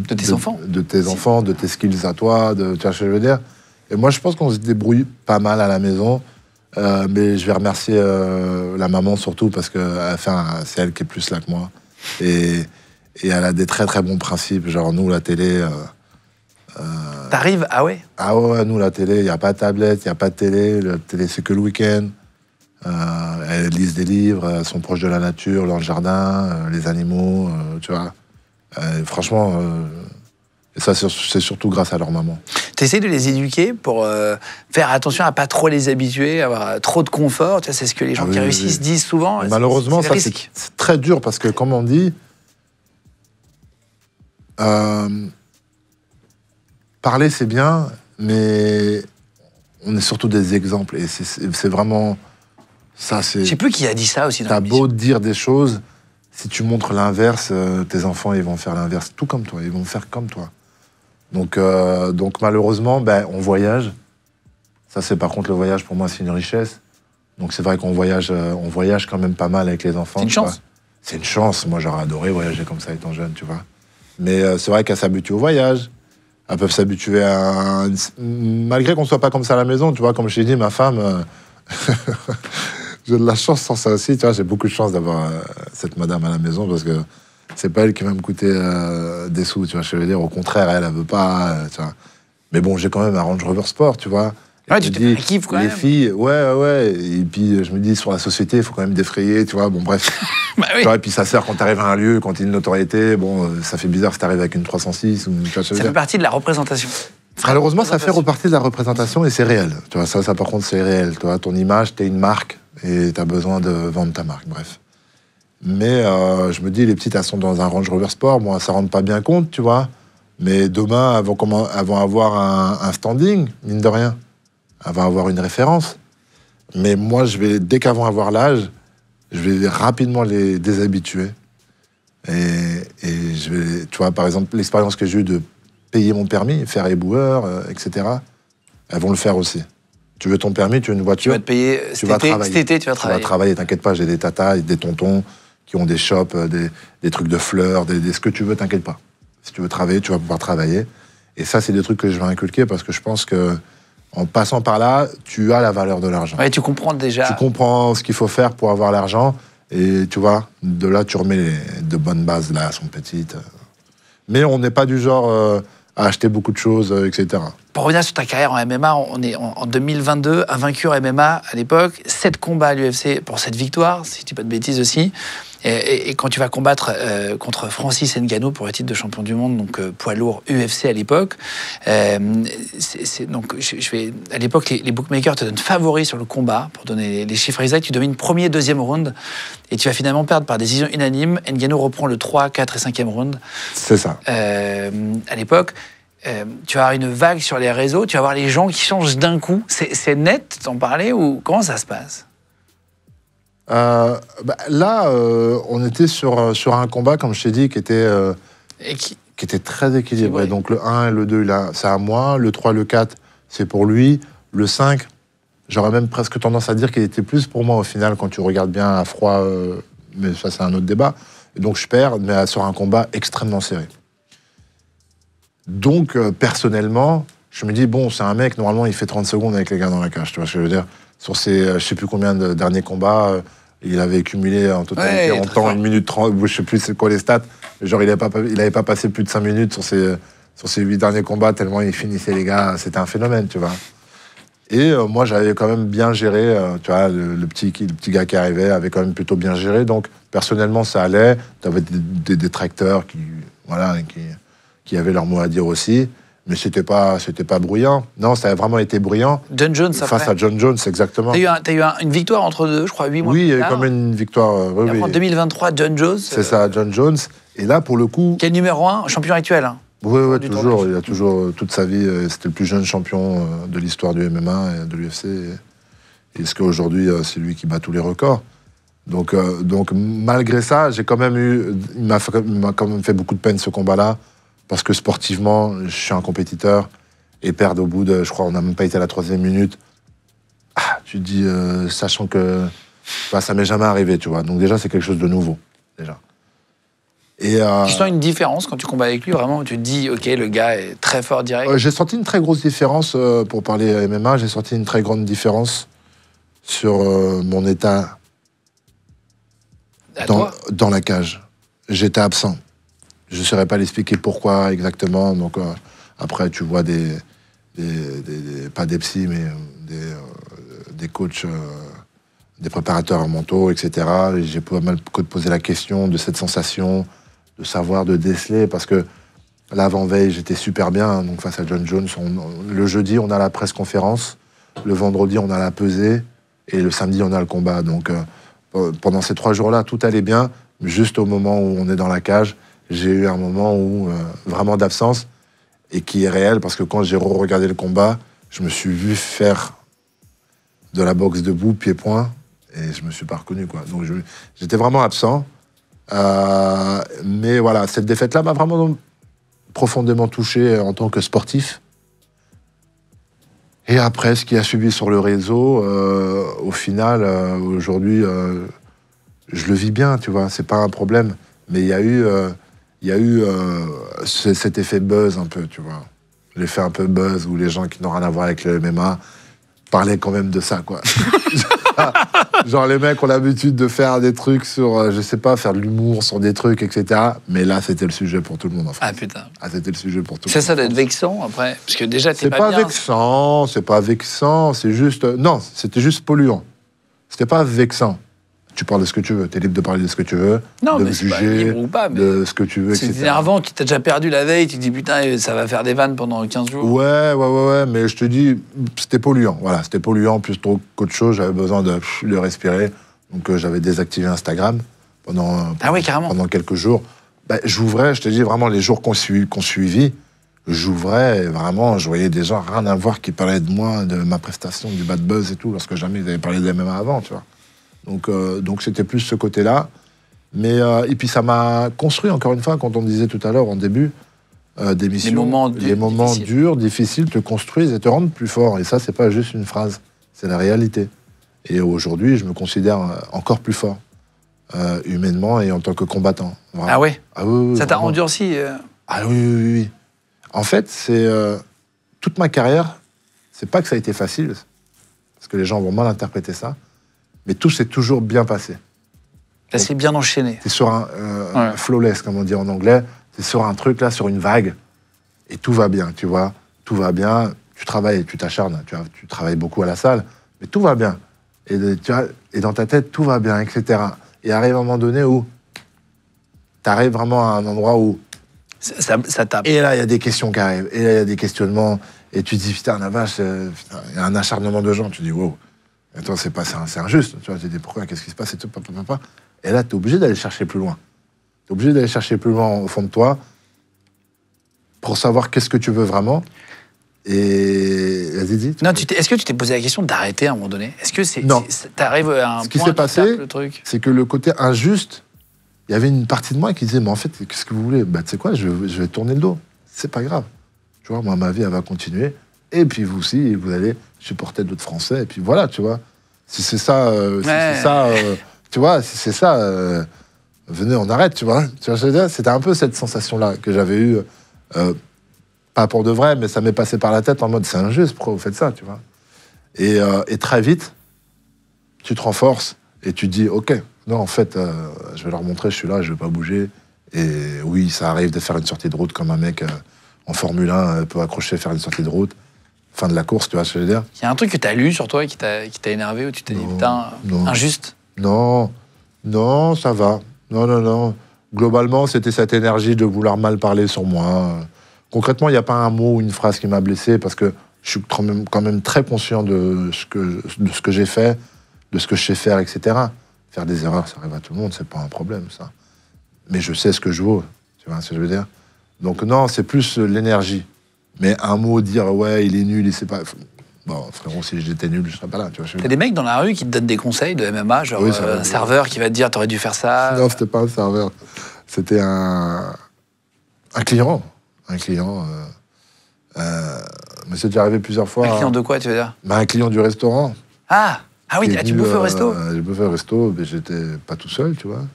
tes enfants. De tes enfants, de tes skills à toi, tu vois ce que je veux dire. Et moi, je pense qu'on se débrouille pas mal à la maison. Mais je vais remercier la maman surtout parce que c'est elle qui est plus là que moi. Et elle a des très très bons principes. Genre, nous, la télé... T'arrives? Ah ouais? Ah ouais, nous, la télé, il n'y a pas de tablette, il n'y a pas de télé. La télé, c'est que le week-end. Elles lisent des livres, elles sont proches de la nature, dans le jardin, les animaux, tu vois. Franchement, et ça, c'est surtout grâce à leur maman. Tu essaies de les éduquer pour faire attention à pas trop les habituer, à avoir trop de confort. Tu vois, c'est ce que les gens qui réussissent disent souvent. Malheureusement, ça, c'est très dur parce que, comme on dit, parler, c'est bien, mais on est surtout des exemples. Et c'est vraiment... Ça, je sais plus qui a dit ça aussi dans T'as l'émission. beau dire des choses, si tu montres l'inverse, tes enfants, ils vont faire l'inverse, tout comme toi, ils vont faire comme toi. Donc malheureusement, on voyage. Ça, c'est par contre, le voyage, pour moi, c'est une richesse. Donc c'est vrai qu'on voyage quand même pas mal avec les enfants. C'est une chance. C'est une chance. Moi, j'aurais adoré voyager comme ça étant jeune, tu vois. Mais c'est vrai qu'elles s'habituent au voyage. Elles peuvent s'habituer à... Malgré qu'on soit pas comme ça à la maison, tu vois, comme je t'ai dit, ma femme... J'ai de la chance sans ça aussi, tu vois, j'ai beaucoup de chance d'avoir cette madame à la maison parce que c'est pas elle qui va me coûter des sous, tu vois, je veux dire, au contraire, elle veut pas, tu vois. Mais bon, j'ai quand même un Range Rover Sport, tu vois. Ouais, tu te fais un kiff quand même. Les filles, ouais, et puis je me dis, sur la société, il faut quand même défrayer, tu vois, bon bref. Bah oui. Tu vois, et puis ça sert quand t'arrives à un lieu, quand il y a une notoriété, bon, ça fait bizarre si t'arrives avec une 306 ou une... Tu vois, ça fait partie de la représentation. Malheureusement, ça fait repartie de la représentation et c'est réel. Tu vois, ça par contre, c'est réel. Tu vois, ton image, t'es une marque et t'as besoin de vendre ta marque, bref. Mais je me dis, les petites, elles sont dans un Range Rover Sport. Bon, elles s'en rendent pas bien compte, tu vois. Mais demain, elles vont avoir un standing, mine de rien. Elles vont avoir une référence. Mais moi, dès qu'elles vont avoir l'âge, je vais rapidement les déshabituer. Et je vais, tu vois, par exemple, l'expérience que j'ai eue de payer mon permis, faire éboueur, etc. Elles vont le faire aussi. Tu veux ton permis, tu veux une voiture. Tu vas te payer cet été, tu vas travailler. Tu vas travailler, t'inquiète pas, j'ai des tatas, des tontons qui ont des shops, des trucs de fleurs, ce que tu veux, t'inquiète pas. Si tu veux travailler, tu vas pouvoir travailler. Et ça, c'est des trucs que je vais inculquer parce que je pense que en passant par là, tu as la valeur de l'argent. Ouais, tu comprends déjà. Tu comprends ce qu'il faut faire pour avoir l'argent. Et tu vois, de là, tu remets de bonnes bases, là, elles sont petites. Mais on n'est pas du genre à acheter beaucoup de choses, etc. Pour revenir sur ta carrière en MMA, on est en 2022, invaincu en MMA à l'époque, 7 combats à l'UFC pour 7 victoires, si je ne dis pas de bêtises aussi. Et quand tu vas combattre contre Francis Ngannou pour le titre de champion du monde, donc poids lourd UFC à l'époque, donc à l'époque, les bookmakers te donnent favoris sur le combat, pour donner les chiffres exacts. Tu domines premier, deuxième round, et tu vas finalement perdre par décision unanime. Ngannou reprend le 3, 4 et 5e round. C'est ça. À l'époque, tu vas avoir une vague sur les réseaux, tu vas voir les gens qui changent d'un coup. C'est net, t'en parlais, ou comment ça se passe? Là, on était sur un combat, comme je t'ai dit, qui était très équilibré. Donc le 1 et le 2, c'est à moi. Le 3, le 4, c'est pour lui. Le 5, j'aurais même presque tendance à dire qu'il était plus pour moi au final, quand tu regardes bien à froid. Mais ça, c'est un autre débat. Et donc je perds, mais sur un combat extrêmement serré. Donc, personnellement, je me dis, bon, c'est un mec, normalement, il fait 30 secondes avec les gars dans la cage. Tu vois ce que je veux dire? Sur ses, je sais plus combien de derniers combats, il avait cumulé en totalité en temps 1 minute 30, je sais plus c'est quoi les stats, mais genre il avait pas passé plus de 5 minutes sur ses 8 derniers combats, tellement il finissait les gars, c'était un phénomène, tu vois. Et moi j'avais quand même bien géré, tu vois, le petit gars qui arrivait avait quand même plutôt bien géré, donc personnellement ça allait, tu avais des détracteurs qui avaient leur mot à dire aussi. Mais c'était pas bruyant. Non, ça a vraiment été bruyant. John Jones, face à John Jones, exactement. T'as eu une victoire entre deux, je crois, 8 mois. Oui, il y a eu quand même une victoire. Oui. En 2023, John Jones. C'est ça, John Jones. Et là, pour le coup. Qui est numéro 1, champion actuel. Hein, oui, toujours. Il a toujours, toute sa vie, c'était le plus jeune champion de l'histoire du MMA et de l'UFC. Et ce qu'aujourd'hui, c'est lui qui bat tous les records. Donc malgré ça, j'ai quand même il m'a quand même fait beaucoup de peine ce combat-là. Parce que sportivement, je suis un compétiteur et perdre au bout de, je crois, on n'a même pas été à la 3e minute. Tu te dis, sachant que ça m'est jamais arrivé, tu vois. Donc déjà, c'est quelque chose de nouveau, déjà. Et tu sens une différence quand tu combats avec lui, vraiment, où tu te dis, ok, le gars est très fort direct. J'ai senti une très grosse différence, pour parler MMA, j'ai senti une très grande différence sur mon état dans la cage. J'étais absent. Je ne saurais pas l'expliquer pourquoi exactement. Donc après, tu vois pas des psys, mais des coachs, des préparateurs mentaux, etc. Et j'ai pas mal posé la question de cette sensation, de savoir, de déceler, parce que l'avant-veille, j'étais super bien, donc face à John Jones. Le jeudi, on a la presse-conférence. Le vendredi, on a la pesée. Et le samedi, on a le combat. Donc pendant ces 3 jours-là, tout allait bien. Juste au moment où on est dans la cage, j'ai eu un moment où vraiment d'absence et qui est réel parce que quand j'ai regardé le combat, je me suis vu faire de la boxe debout, pied-point, et je me suis pas reconnu, quoi. Donc j'étais vraiment absent. Mais voilà, cette défaite-là m'a vraiment profondément touché en tant que sportif. Et après, ce qui a suivi sur le réseau, au final, aujourd'hui, je le vis bien, tu vois, c'est pas un problème. Mais il y a eu cet effet buzz un peu, tu vois. L'effet un peu buzz où les gens qui n'ont rien à voir avec le MMA parlaient quand même de ça, quoi. Genre les mecs ont l'habitude de faire des trucs sur, je sais pas, faire de l'humour sur des trucs, etc. Mais là, c'était le sujet pour tout le monde, en fait. Ah putain. C'était le sujet pour tout le monde. Ça doit être vexant, après. Parce que déjà, t'es pas bien. C'est pas vexant, c'est juste... Non, c'était juste polluant. C'était pas vexant. Tu parles de ce que tu veux, t'es libre de parler de ce que tu veux, non, de mais me juger, pas libre ou pas, mais de ce que tu veux, c'est etc. énervant, tu t'as déjà perdu la veille, tu te dis putain, ça va faire des vannes pendant 15 jours. Ouais, mais je te dis, c'était polluant, voilà, c'était polluant plus trop qu'autre chose, j'avais besoin de respirer, donc j'avais désactivé Instagram pendant quelques jours. J'ouvrais, je te dis vraiment, les jours qu'on suivit, j'ouvrais, et vraiment, je voyais des gens rien à voir qui parlaient de moi, de ma prestation, du bad buzz et tout, parce que jamais ils avaient parlé de MMA avant, tu vois. Donc c'était plus ce côté-là. Mais, et puis ça m'a construit, encore une fois, quand on disait tout à l'heure, en début d'émission, les moments durs, difficiles, te construisent et te rendent plus fort. Et ça, c'est pas juste une phrase, c'est la réalité. Et aujourd'hui, je me considère encore plus fort, humainement et en tant que combattant. Vraiment. Ah ouais? Ah oui, ça t'a endurci Ah oui. En fait, c'est toute ma carrière, c'est pas que ça a été facile, parce que les gens vont mal interpréter ça, mais tout s'est toujours bien passé. Ça s'est bien enchaîné. C'est sur un flawless, comme on dit en anglais. C'est sur un truc, là, sur une vague. Et tout va bien, tu vois. Tout va bien. Tu travailles, tu t'acharnes, tu travailles beaucoup à la salle, mais tout va bien. Et, et dans ta tête, tout va bien, etc. Et arrive un moment donné où tu arrives vraiment à un endroit où... Ça tape. Et là, il y a des questions qui arrivent. Et là, il y a des questionnements. Et tu te dis, putain, la vache, il y a un acharnement de gens. Tu dis, wow, attends, c'est injuste. Tu vois, tu te dis, pourquoi, qu'est-ce qui se passe et tout, papa. Et là, tu es obligé d'aller chercher plus loin. Tu es obligé d'aller chercher plus loin au fond de toi pour savoir qu'est-ce que tu veux vraiment. Et vas-y, dis. Non, est-ce que tu t'es posé la question d'arrêter à un moment donné? Est-ce que non. T'arrives à un Ce qui point s'est passé, le truc? c'est que le côté injuste, il y avait une partie de moi qui disait, mais en fait, qu'est-ce que vous voulez? Bah, tu sais quoi, je vais tourner le dos. C'est pas grave. Tu vois, moi, ma vie, elle va continuer. Et puis vous aussi, vous allez supporter d'autres Français. Et puis voilà, tu vois. Si c'est ça, tu vois, si c'est ça, venez, on arrête, tu vois. Tu vois, je veux dire, c'était un peu cette sensation-là que j'avais eue. Pas pour de vrai, mais ça m'est passé par la tête en mode c'est injuste, pourquoi vous faites ça, tu vois. Et très vite, tu te renforces et tu te dis ok, non, en fait, je vais leur montrer, je suis là, je vais pas bouger. Et oui, ça arrive de faire une sortie de route comme un mec en Formule 1 peut accrocher, faire une sortie de route. Fin de la course, tu vois ce que je veux dire. Il y a un truc que tu as lu sur toi qui t'a énervé, où tu t'es dit putain, injuste? Non, ça va. Non. Globalement, c'était cette énergie de vouloir mal parler sur moi. Concrètement, il n'y a pas un mot ou une phrase qui m'a blessé parce que je suis quand même très conscient de ce que j'ai fait, de ce que je sais faire, etc. Faire des erreurs, ça arrive à tout le monde, c'est pas un problème, ça. Mais je sais ce que je vaux, tu vois ce que je veux dire. Donc non, c'est plus l'énergie. Mais un mot, dire ouais, il est nul, il sait pas... Bon, frérot, si j'étais nul, je serais pas là, tu vois. T'as des mecs dans la rue qui te donnent des conseils de MMA, genre oui, un serveur qui va te dire t'aurais dû faire ça. Non, c'était pas un serveur. C'était un client. Un client. Mais c'est déjà arrivé plusieurs fois. Un client de quoi, tu veux dire? Un client du restaurant. Ah oui, tu bouffes au resto? J'ai bouffé au resto, mais j'étais pas tout seul, tu vois.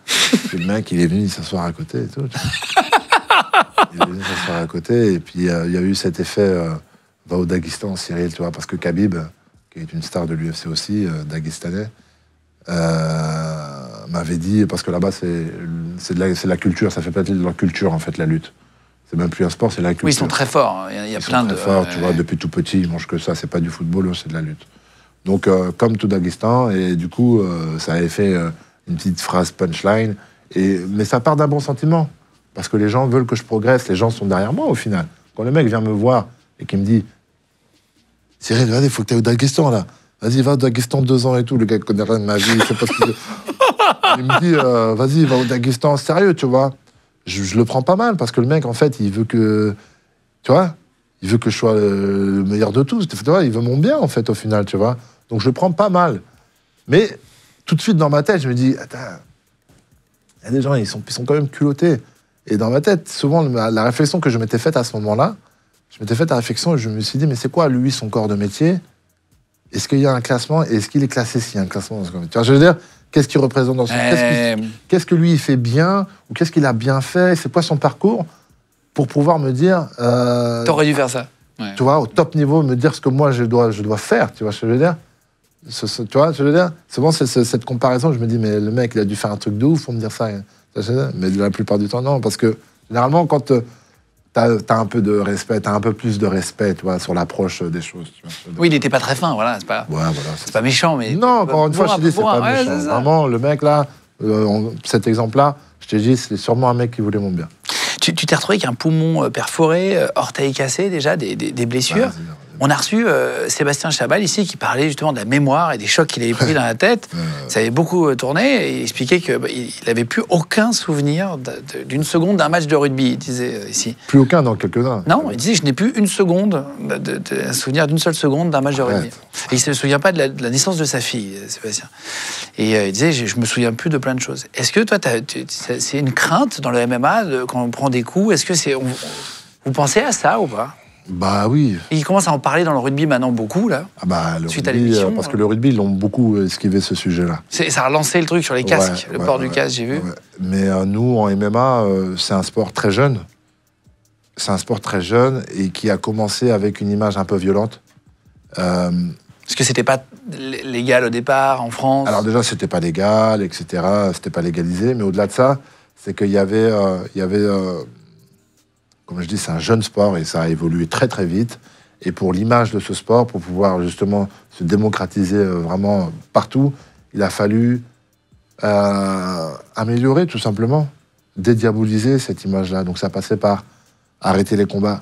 Puis le mec, il est venu s'asseoir à côté et tout. Il est venu s'asseoir à côté, et puis il y a eu cet effet va au Daghestan, Cyril, tu vois, parce que Khabib, qui est une star de l'UFC aussi, daguestanais, m'avait dit, parce que là-bas, c'est de la culture, ça fait partie de leur culture, en fait, la lutte. C'est même plus un sport, c'est la culture. Oui, ils sont très forts. Il y a plein de... Très forts, tu vois, depuis tout petit, ils mangent que ça. C'est pas du football, c'est de la lutte. Donc, comme tout Daghestan, et du coup, ça avait fait une petite phrase punchline. Mais ça part d'un bon sentiment. Parce que les gens veulent que je progresse. Les gens sont derrière moi, au final. Quand le mec vient me voir et qu'il me dit Cyril, vas-y, il faut que tu ailles au Daghestan, là. Vas-y, va au Daghestan 2 ans et tout. Le gars connaît rien de ma vie, il sait pas ce qu'il veut. Il me dit vas-y, va au Daghestan, sérieux, tu vois. Je le prends pas mal parce que le mec, en fait, il veut que. Tu vois, il veut que je sois le meilleur de tous. Tu vois, il veut mon bien, en fait, au final, tu vois. Donc je le prends pas mal. Mais tout de suite, dans ma tête, je me dis attends, il y a des gens, ils sont quand même culottés. Et dans ma tête, souvent, la réflexion que je m'étais faite à ce moment-là, je m'étais faite la réflexion et je me suis dit mais c'est quoi, lui, son corps de métier? Est-ce qu'il y a un classement? Est-ce qu'il est classé s'il y a un classement? Tu vois, je veux dire, qu'est-ce qu'il représente dans son... Qu'est-ce que lui, il fait bien? Ou qu'est-ce qu'il a bien fait? C'est quoi son parcours? Pour pouvoir me dire... T'aurais dû faire ça. Ouais. Tu vois, au top niveau, me dire ce que moi, je dois faire. Tu vois ce que je veux dire? Tu vois ce que je veux dire? Souvent, c'est cette comparaison, je me dis, mais le mec, il a dû faire un truc de ouf pour me dire ça. Mais la plupart du temps, non. Parce que, généralement, quand... T'as un peu de respect, t'as un peu plus de respect, tu vois, sur l'approche des choses. Tu vois. Oui, il n'était pas très fin, voilà, c'est pas. Ouais, voilà. C'est pas méchant, mais. Non, encore une fois, je te dis, c'est pas méchant. Vraiment, le mec là, cet exemple-là, je te dis, c'est sûrement un mec qui voulait mon bien. Tu t'es retrouvé avec un poumon perforé, orteil cassé déjà, des blessures. On a reçu Sébastien Chabal ici qui parlait justement de la mémoire et des chocs qu'il avait pris dans la tête. Ça avait beaucoup tourné et il expliquait qu'il n'avait plus aucun souvenir d'une seconde d'un match de rugby, il disait ici. Plus aucun dans quelques-uns. Non, il disait je n'ai plus une seconde, un souvenir d'une seule seconde d'un match de rugby. Et il ne se souvient pas de la naissance de sa fille, Sébastien. Et il disait je me souviens plus de plein de choses. Est-ce que toi, c'est une crainte dans le MMA quand on prend des coups? Est-ce que vous pensez à ça ou pas? Bah oui. Et ils commencent à en parler dans le rugby maintenant beaucoup, là. Ah bah, le suite rugby, à l'émission. Parce que le rugby, ils l'ont beaucoup esquivé ce sujet-là. Ça a relancé le truc sur les casques, le port du casque, j'ai vu. Ouais. Mais nous, en MMA, c'est un sport très jeune. C'est un sport très jeune et qui a commencé avec une image un peu violente. Parce que c'était pas légal au départ, en France. Alors déjà, c'était pas légal, etc. C'était pas légalisé. Mais au-delà de ça, c'est qu'il y avait comme je dis, c'est un jeune sport et ça a évolué très très vite. Et pour l'image de ce sport, pour pouvoir justement se démocratiser vraiment partout, il a fallu améliorer tout simplement, dédiaboliser cette image-là. Donc ça passait par arrêter les combats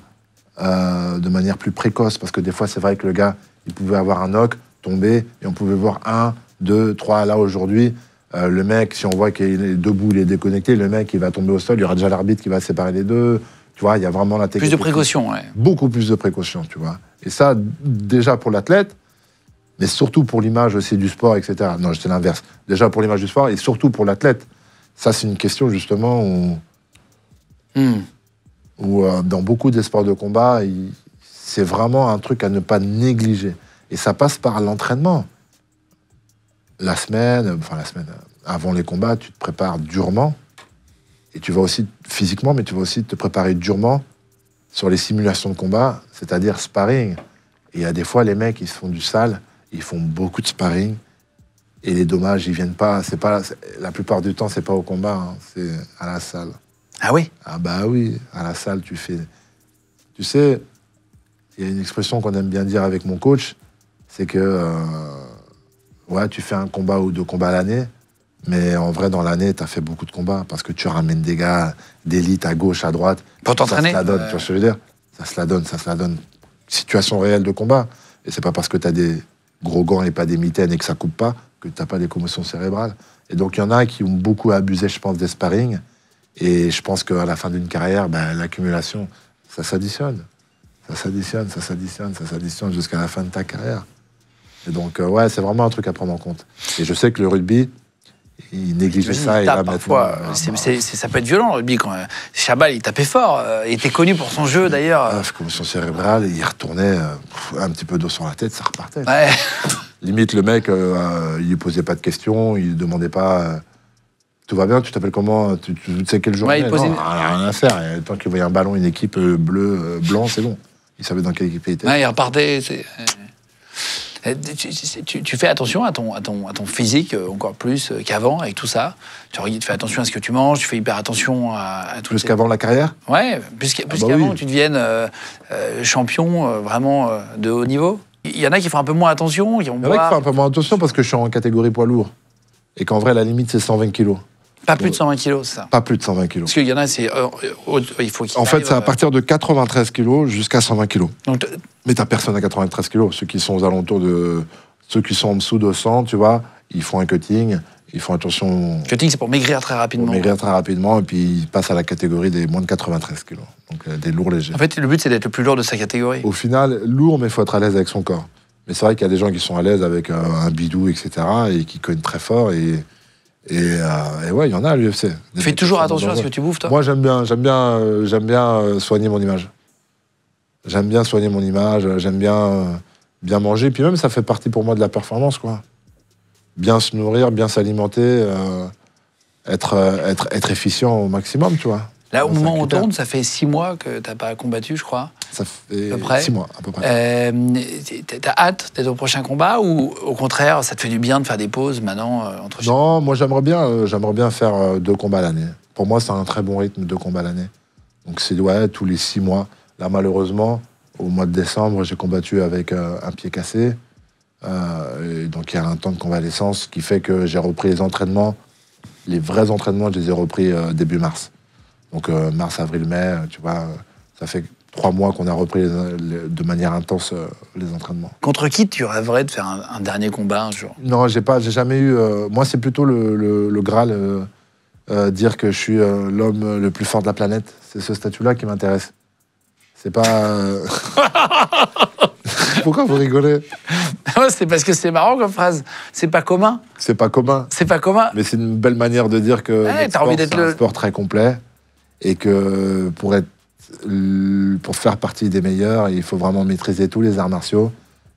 de manière plus précoce, parce que des fois c'est vrai que le gars, il pouvait avoir un knock, tomber, et on pouvait voir 1, 2, 3. Là aujourd'hui, le mec, si on voit qu'il est debout, il est déconnecté, le mec il va tomber au sol, il y aura déjà l'arbitre qui va séparer les deux. Tu vois, il y a vraiment la technique. Plus de précautions, ouais. Beaucoup plus de précautions, tu vois. Et ça, déjà pour l'athlète, mais surtout pour l'image aussi du sport, etc. Non, c'est l'inverse. Déjà pour l'image du sport et surtout pour l'athlète. Ça, c'est une question justement où dans beaucoup des sports de combat, c'est vraiment un truc à ne pas négliger. Et ça passe par l'entraînement. La semaine, avant les combats, tu te prépares durement. Et tu vas aussi, physiquement, mais tu vas aussi te préparer durement sur les simulations de combat, c'est-à-dire sparring. Et il y a des fois, les mecs, ils se font du sale, ils font beaucoup de sparring, et les dommages, ils viennent pas. La plupart du temps, c'est pas au combat, hein, c'est à la salle. Ah oui? Ah bah oui, à la salle, tu fais... Tu sais, il y a une expression qu'on aime bien dire avec mon coach, c'est que, ouais, tu fais un combat ou 2 combats à l'année, mais en vrai, dans l'année, tu as fait beaucoup de combats parce que tu ramènes des gars d'élite à gauche, à droite. Pour t'entraîner. Ça se la donne, tu vois ce que je veux dire? Ça se la donne. Situation réelle de combat. Et c'est pas parce que tu as des gros gants et pas des mitaines et que ça coupe pas que tu n'as pas des commotions cérébrales. Et donc, il y en a qui ont beaucoup abusé, je pense, des sparring. Et je pense qu'à la fin d'une carrière, ben, l'accumulation, ça s'additionne. Ça s'additionne jusqu'à la fin de ta carrière. Et donc, ouais, c'est vraiment un truc à prendre en compte. Et je sais que le rugby, il négligeait ça. Et là, parfois, ça peut être violent, le rugby. Quand Chabal, il tapait fort. Il était connu pour son jeu, d'ailleurs. Commotion cérébrale, il retournait un petit peu d'eau sur la tête, ça repartait. Ouais. Limite, le mec, il lui posait pas de questions, il demandait pas... tout va bien, tu t'appelles comment, tu sais quelle journée? Ouais, non, rien à faire. Et tant qu'il voyait un ballon, une équipe bleu, blanc, c'est bon. Il savait dans quelle équipe il était. Ouais, il repartait. Tu fais attention à ton physique encore plus qu'avant avec tout ça. Tu fais attention à ce que tu manges, tu fais hyper attention à tout. Plus qu'avant la carrière? Ouais, plus qu'avant, oui. Tu deviennes champion vraiment de haut niveau. Il y en a qui font un peu moins attention. Il y en a qui font un peu moins attention parce que je suis en catégorie poids lourd. Et qu'en vrai, la limite, c'est 120 kilos. Pas plus de 120 kilos, c'est ça? Pas plus de 120 kilos. Parce qu'il y en a, c'est... il faut en fait, c'est à partir de 93 kilos jusqu'à 120 kilos. Donc, mais t'as personne à 93 kilos. Ceux qui sont aux alentours de... Ceux qui sont en dessous de 100, tu vois, ils font un cutting, ils font attention... Cutting, c'est pour maigrir très rapidement. Pour maigrir très rapidement, et puis ils passent à la catégorie des moins de 93 kilos. Donc des lourds légers. En fait, le but, c'est d'être le plus lourd de sa catégorie. Au final, lourd, mais il faut être à l'aise avec son corps. Mais c'est vrai qu'il y a des gens qui sont à l'aise avec un bidou, etc., et qui cognent très fort, et ouais, il y en a à l'UFC. Tu fais toujours attention à ce que tu bouffes, toi? Moi, j'aime bien soigner mon image. J'aime bien soigner mon image, j'aime bien manger. Puis même, ça fait partie pour moi de la performance, quoi. Bien se nourrir, bien s'alimenter, être efficient au maximum, tu vois. Là, au moment où on tourne, ça fait 6 mois que tu n'as pas combattu, je crois. Ça fait à peu près. 6 mois, à peu près. T'as hâte d'être au prochain combat ou au contraire, ça te fait du bien de faire des pauses maintenant entre chaque... Non, moi j'aimerais bien faire 2 combats à l'année. Pour moi, c'est un très bon rythme, 2 combats à l'année. Donc c'est tous les 6 mois. Là, malheureusement, au mois de décembre, j'ai combattu avec un pied cassé. Et donc il y a un temps de convalescence qui fait que j'ai repris les entraînements. Les vrais entraînements, je les ai repris début mars. Donc mars, avril, mai, tu vois, ça fait 3 mois qu'on a repris de manière intense les entraînements. Contre qui tu rêverais de faire un dernier combat un jour? Non, j'ai jamais eu... moi, c'est plutôt le Graal, dire que je suis l'homme le plus fort de la planète. C'est ce statut-là qui m'intéresse. C'est pas... Pourquoi vous rigolez? C'est parce que c'est marrant comme phrase. C'est pas commun. C'est pas commun. C'est pas commun. Mais c'est une belle manière de dire que c'est un sport très complet et que pour faire partie des meilleurs, il faut vraiment maîtriser tous les arts martiaux.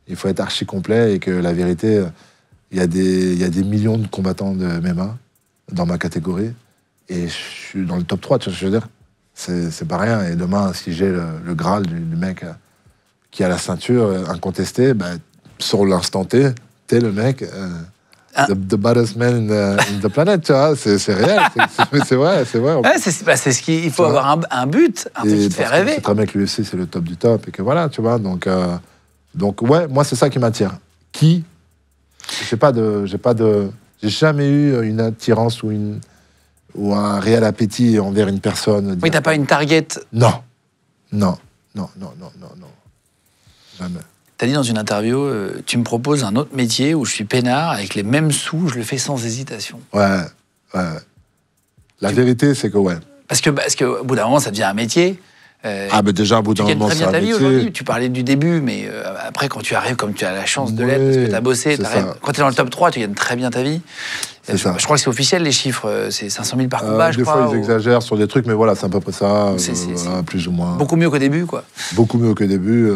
Il faut être archi complet et que la vérité, il y a des millions de combattants de MMA dans ma catégorie et je suis dans le top 3, tu vois ce que je veux dire? C'est pas rien. Et demain, si j'ai le Graal du mec qui a la ceinture incontestée, sur l'instant T, t'es le mec... the baddest man in the planet, tu vois, c'est réel, c'est vrai, c'est vrai. Ouais, c'est ce qu'il faut avoir un but, un truc qui te fait rêver. C'est très bien que l'UFC, c'est le top du top, et que voilà, tu vois, donc ouais, moi, c'est ça qui m'attire. J'ai jamais eu une attirance ou un réel appétit envers une personne. Oui, t'as pas une target. Non. Jamais. T'as dit dans une interview, tu me proposes un autre métier où je suis peinard, avec les mêmes sous, je le fais sans hésitation. Ouais. La vérité, c'est que ouais. Parce que au bout d'un moment, ça devient un métier. Mais déjà, au bout d'un moment, tu gagnes très bien ta vie aujourd'hui. Tu parlais du début, mais après, quand tu arrives, comme tu as la chance de l'être, parce que tu as bossé, quand tu es dans le top 3, tu gagnes très bien ta vie. Je crois que c'est officiel, les chiffres. C'est 500 000 par combat, je crois. Des fois, ils exagèrent sur des trucs, mais voilà, c'est à peu près ça. Plus ou moins. Beaucoup mieux qu'au début, quoi. Beaucoup mieux qu'au début.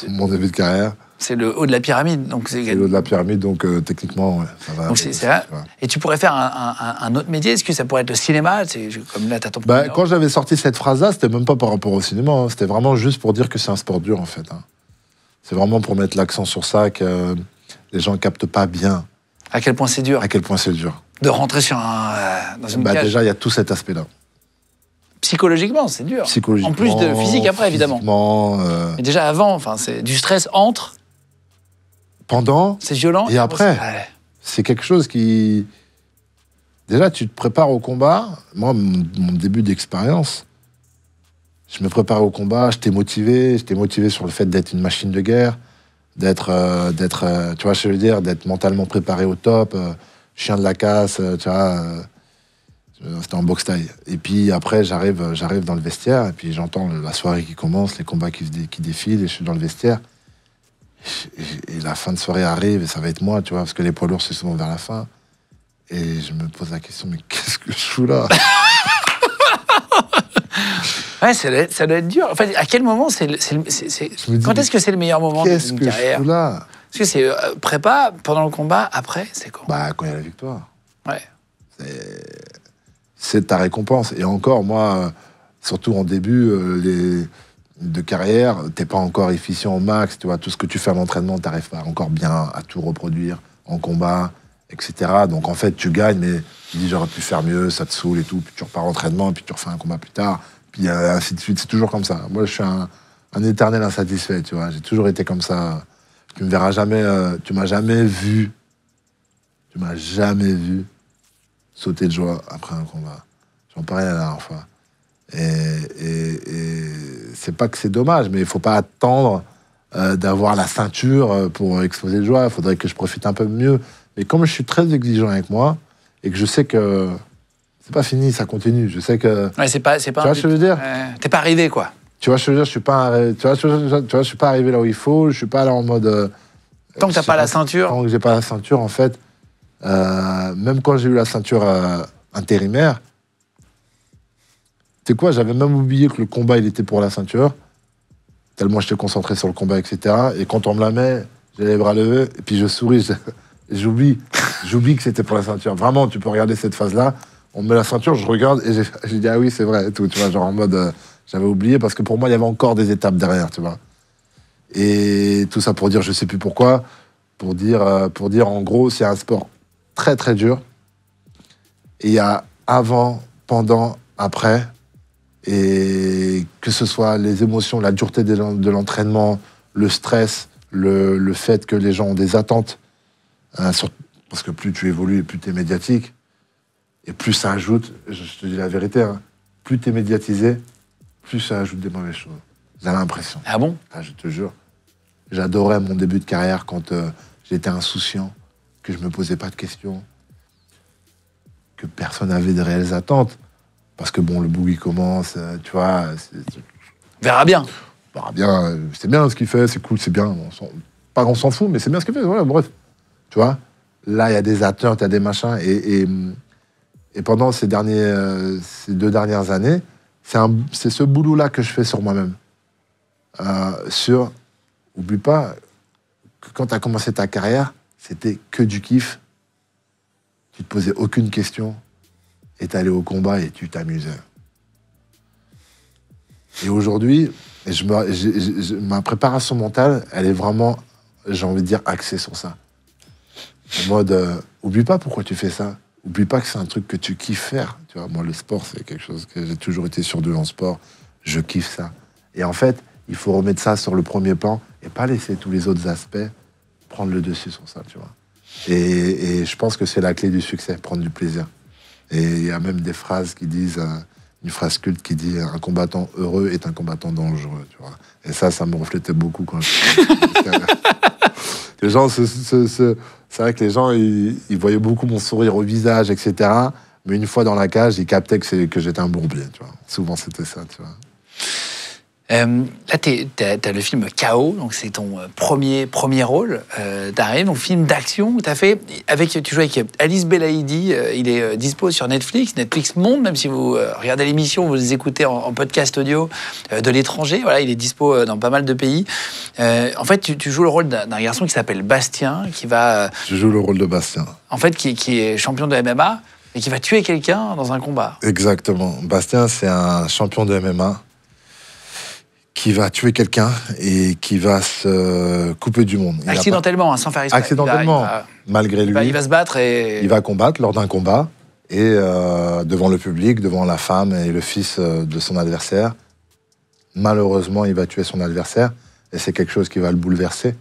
Mon début de carrière. C'est le haut de la pyramide. C'est le haut de la pyramide, donc techniquement, ouais, ça va. Donc c'est vrai. Et tu pourrais faire un autre métier. Est-ce que ça pourrait être le cinéma? Comme là, t'as ton quand j'avais sorti cette phrase-là, c'était même pas par rapport au cinéma. Hein. C'était vraiment juste pour dire que c'est un sport dur, en fait. Hein. C'est vraiment pour mettre l'accent sur ça, que les gens captent pas bien. À quel point c'est dur? À quel point c'est dur. De rentrer dans une cage. Déjà, il y a tout cet aspect-là. Psychologiquement, c'est dur. Psychologiquement. En plus de physique après, évidemment. Mais déjà avant, c'est du stress entre. Pendant. C'est violent. Et après. Ouais. C'est quelque chose qui. Déjà, tu te prépares au combat. Moi, mon début d'expérience, je me préparais au combat, j'étais motivé sur le fait d'être une machine de guerre, d'être, tu vois, je veux dire, d'être mentalement préparé au top, chien de la casse, tu vois. C'était en boxe taille. Et puis après, j'arrive dans le vestiaire, et puis j'entends la soirée qui commence, les combats qui défilent, et je suis dans le vestiaire. Et la fin de soirée arrive, et ça va être moi, tu vois, parce que les poids lourds, c'est souvent vers la fin. Et je me pose la question, mais qu'est-ce que je fous là? Ouais, ça doit être dur. Enfin, à quel moment quand est-ce que c'est le meilleur moment d'une carrière? Qu'est-ce que je fous là? Est-ce que c'est prépa, pendant le combat, après, c'est quand? Quand il y a la victoire. Ouais. C'est ta récompense. Et encore, moi, surtout en début de carrière, t'es pas encore efficient au max. Tu vois, tout ce que tu fais à l'entraînement, t'arrives pas encore bien à tout reproduire en combat, etc. Donc en fait, tu gagnes, mais tu dis j'aurais pu faire mieux, ça te saoule et tout. Puis tu repars en entraînement, puis tu refais un combat plus tard. Puis ainsi de suite. C'est toujours comme ça. Moi, je suis un éternel insatisfait. Tu vois, j'ai toujours été comme ça. Tu me verras jamais. Tu m'as jamais vu. Sauter de joie après un combat. J'en parlais la dernière fois. Et c'est pas que c'est dommage, mais il faut pas attendre d'avoir la ceinture pour exploser de joie. Il faudrait que je profite un peu mieux. Mais comme je suis très exigeant avec moi, et que je sais que c'est pas fini, ça continue. Je sais que... Ouais, c'est pas tu vois ce que je veux dire? T'es pas arrivé, quoi. Tu vois ce que je veux dire? Je suis pas... Tu vois, je suis pas arrivé là où il faut. Je suis pas là en mode... Tant que t'as pas la ceinture... Tant que j'ai pas la ceinture, en fait... même quand j'ai eu la ceinture intérimaire, tu sais quoi, j'avais même oublié que le combat, il était pour la ceinture, tellement j'étais concentré sur le combat, etc. Et quand on me la met, j'ai les bras levés, et puis je souris, j'oublie que c'était pour la ceinture. Vraiment, tu peux regarder cette phase-là, on me met la ceinture, je regarde, et j'ai dit, ah oui, c'est vrai, et tout, tu vois, genre en mode, j'avais oublié, parce que pour moi, il y avait encore des étapes derrière, tu vois. Et tout ça pour dire, je sais plus pourquoi, pour dire en gros, c'est un sport très très dur. Et il y a avant, pendant, après, et que ce soit les émotions, la dureté de l'entraînement, le stress, le fait que les gens ont des attentes, parce que plus tu évolues, plus tu es médiatique, et plus ça ajoute, je te dis la vérité, hein, plus tu es médiatisé, plus ça ajoute des mauvaises choses. J'ai l'impression. Ah bon? Je te jure. J'adorais mon début de carrière quand j'étais insouciant, que je me posais pas de questions, que personne n'avait de réelles attentes. Parce que bon, le boogie commence, tu vois... Verra bien. Verra bien, c'est bien ce qu'il fait, c'est cool, c'est bien. On s'en fout, mais c'est bien ce qu'il fait, voilà, bref. Tu vois, là, il y a des attentes, il y a des machins, et pendant ces 2 dernières années, c'est ce boulot-là que je fais sur moi-même. Oublie pas que quand tu as commencé ta carrière, c'était que du kiff. Tu te posais aucune question. Et tu allais au combat et tu t'amusais. Et aujourd'hui, ma préparation mentale, elle est vraiment, j'ai envie de dire, axée sur ça. En mode, oublie pas pourquoi tu fais ça. Oublie pas que c'est un truc que tu kiffes faire. Tu vois, moi, le sport, c'est quelque chose que j'ai toujours été sûr de en sport. Je kiffe ça. Et en fait, il faut remettre ça sur le premier plan et pas laisser tous les autres aspects prendre le dessus sur ça, tu vois. Et je pense que c'est la clé du succès, prendre du plaisir. Et il y a même des phrases qui disent, une phrase culte qui dit « Un combattant heureux est un combattant dangereux », tu vois. Et ça me reflétait beaucoup quand les gens, c'est vrai que les gens, ils voyaient beaucoup mon sourire au visage, etc. Mais une fois dans la cage, ils captaient que j'étais un bourbier, tu vois. Souvent, c'était ça, tu vois. Là, t'as le film KO, donc c'est ton premier rôle. T'arrives, donc film d'action que t'as fait tu joues avec Alice Belaïdi. Il est dispo sur Netflix Monde, même si vous regardez l'émission, vous les écoutez en podcast audio de l'étranger. Voilà, il est dispo dans pas mal de pays. En fait, tu joues le rôle d'un garçon qui s'appelle Bastien, qui va. Je joue le rôle de Bastien. En fait, qui est champion de MMA et qui va tuer quelqu'un dans un combat. Exactement. Bastien, c'est un champion de MMA. Qui va tuer quelqu'un et qui va se couper du monde. Accidentellement, sans faire exprès. Accidentellement, malgré lui. Il va se battre et... Il va combattre lors d'un combat, et devant le public, devant la femme et le fils de son adversaire. Malheureusement, il va tuer son adversaire, et c'est quelque chose qui va le bouleverser.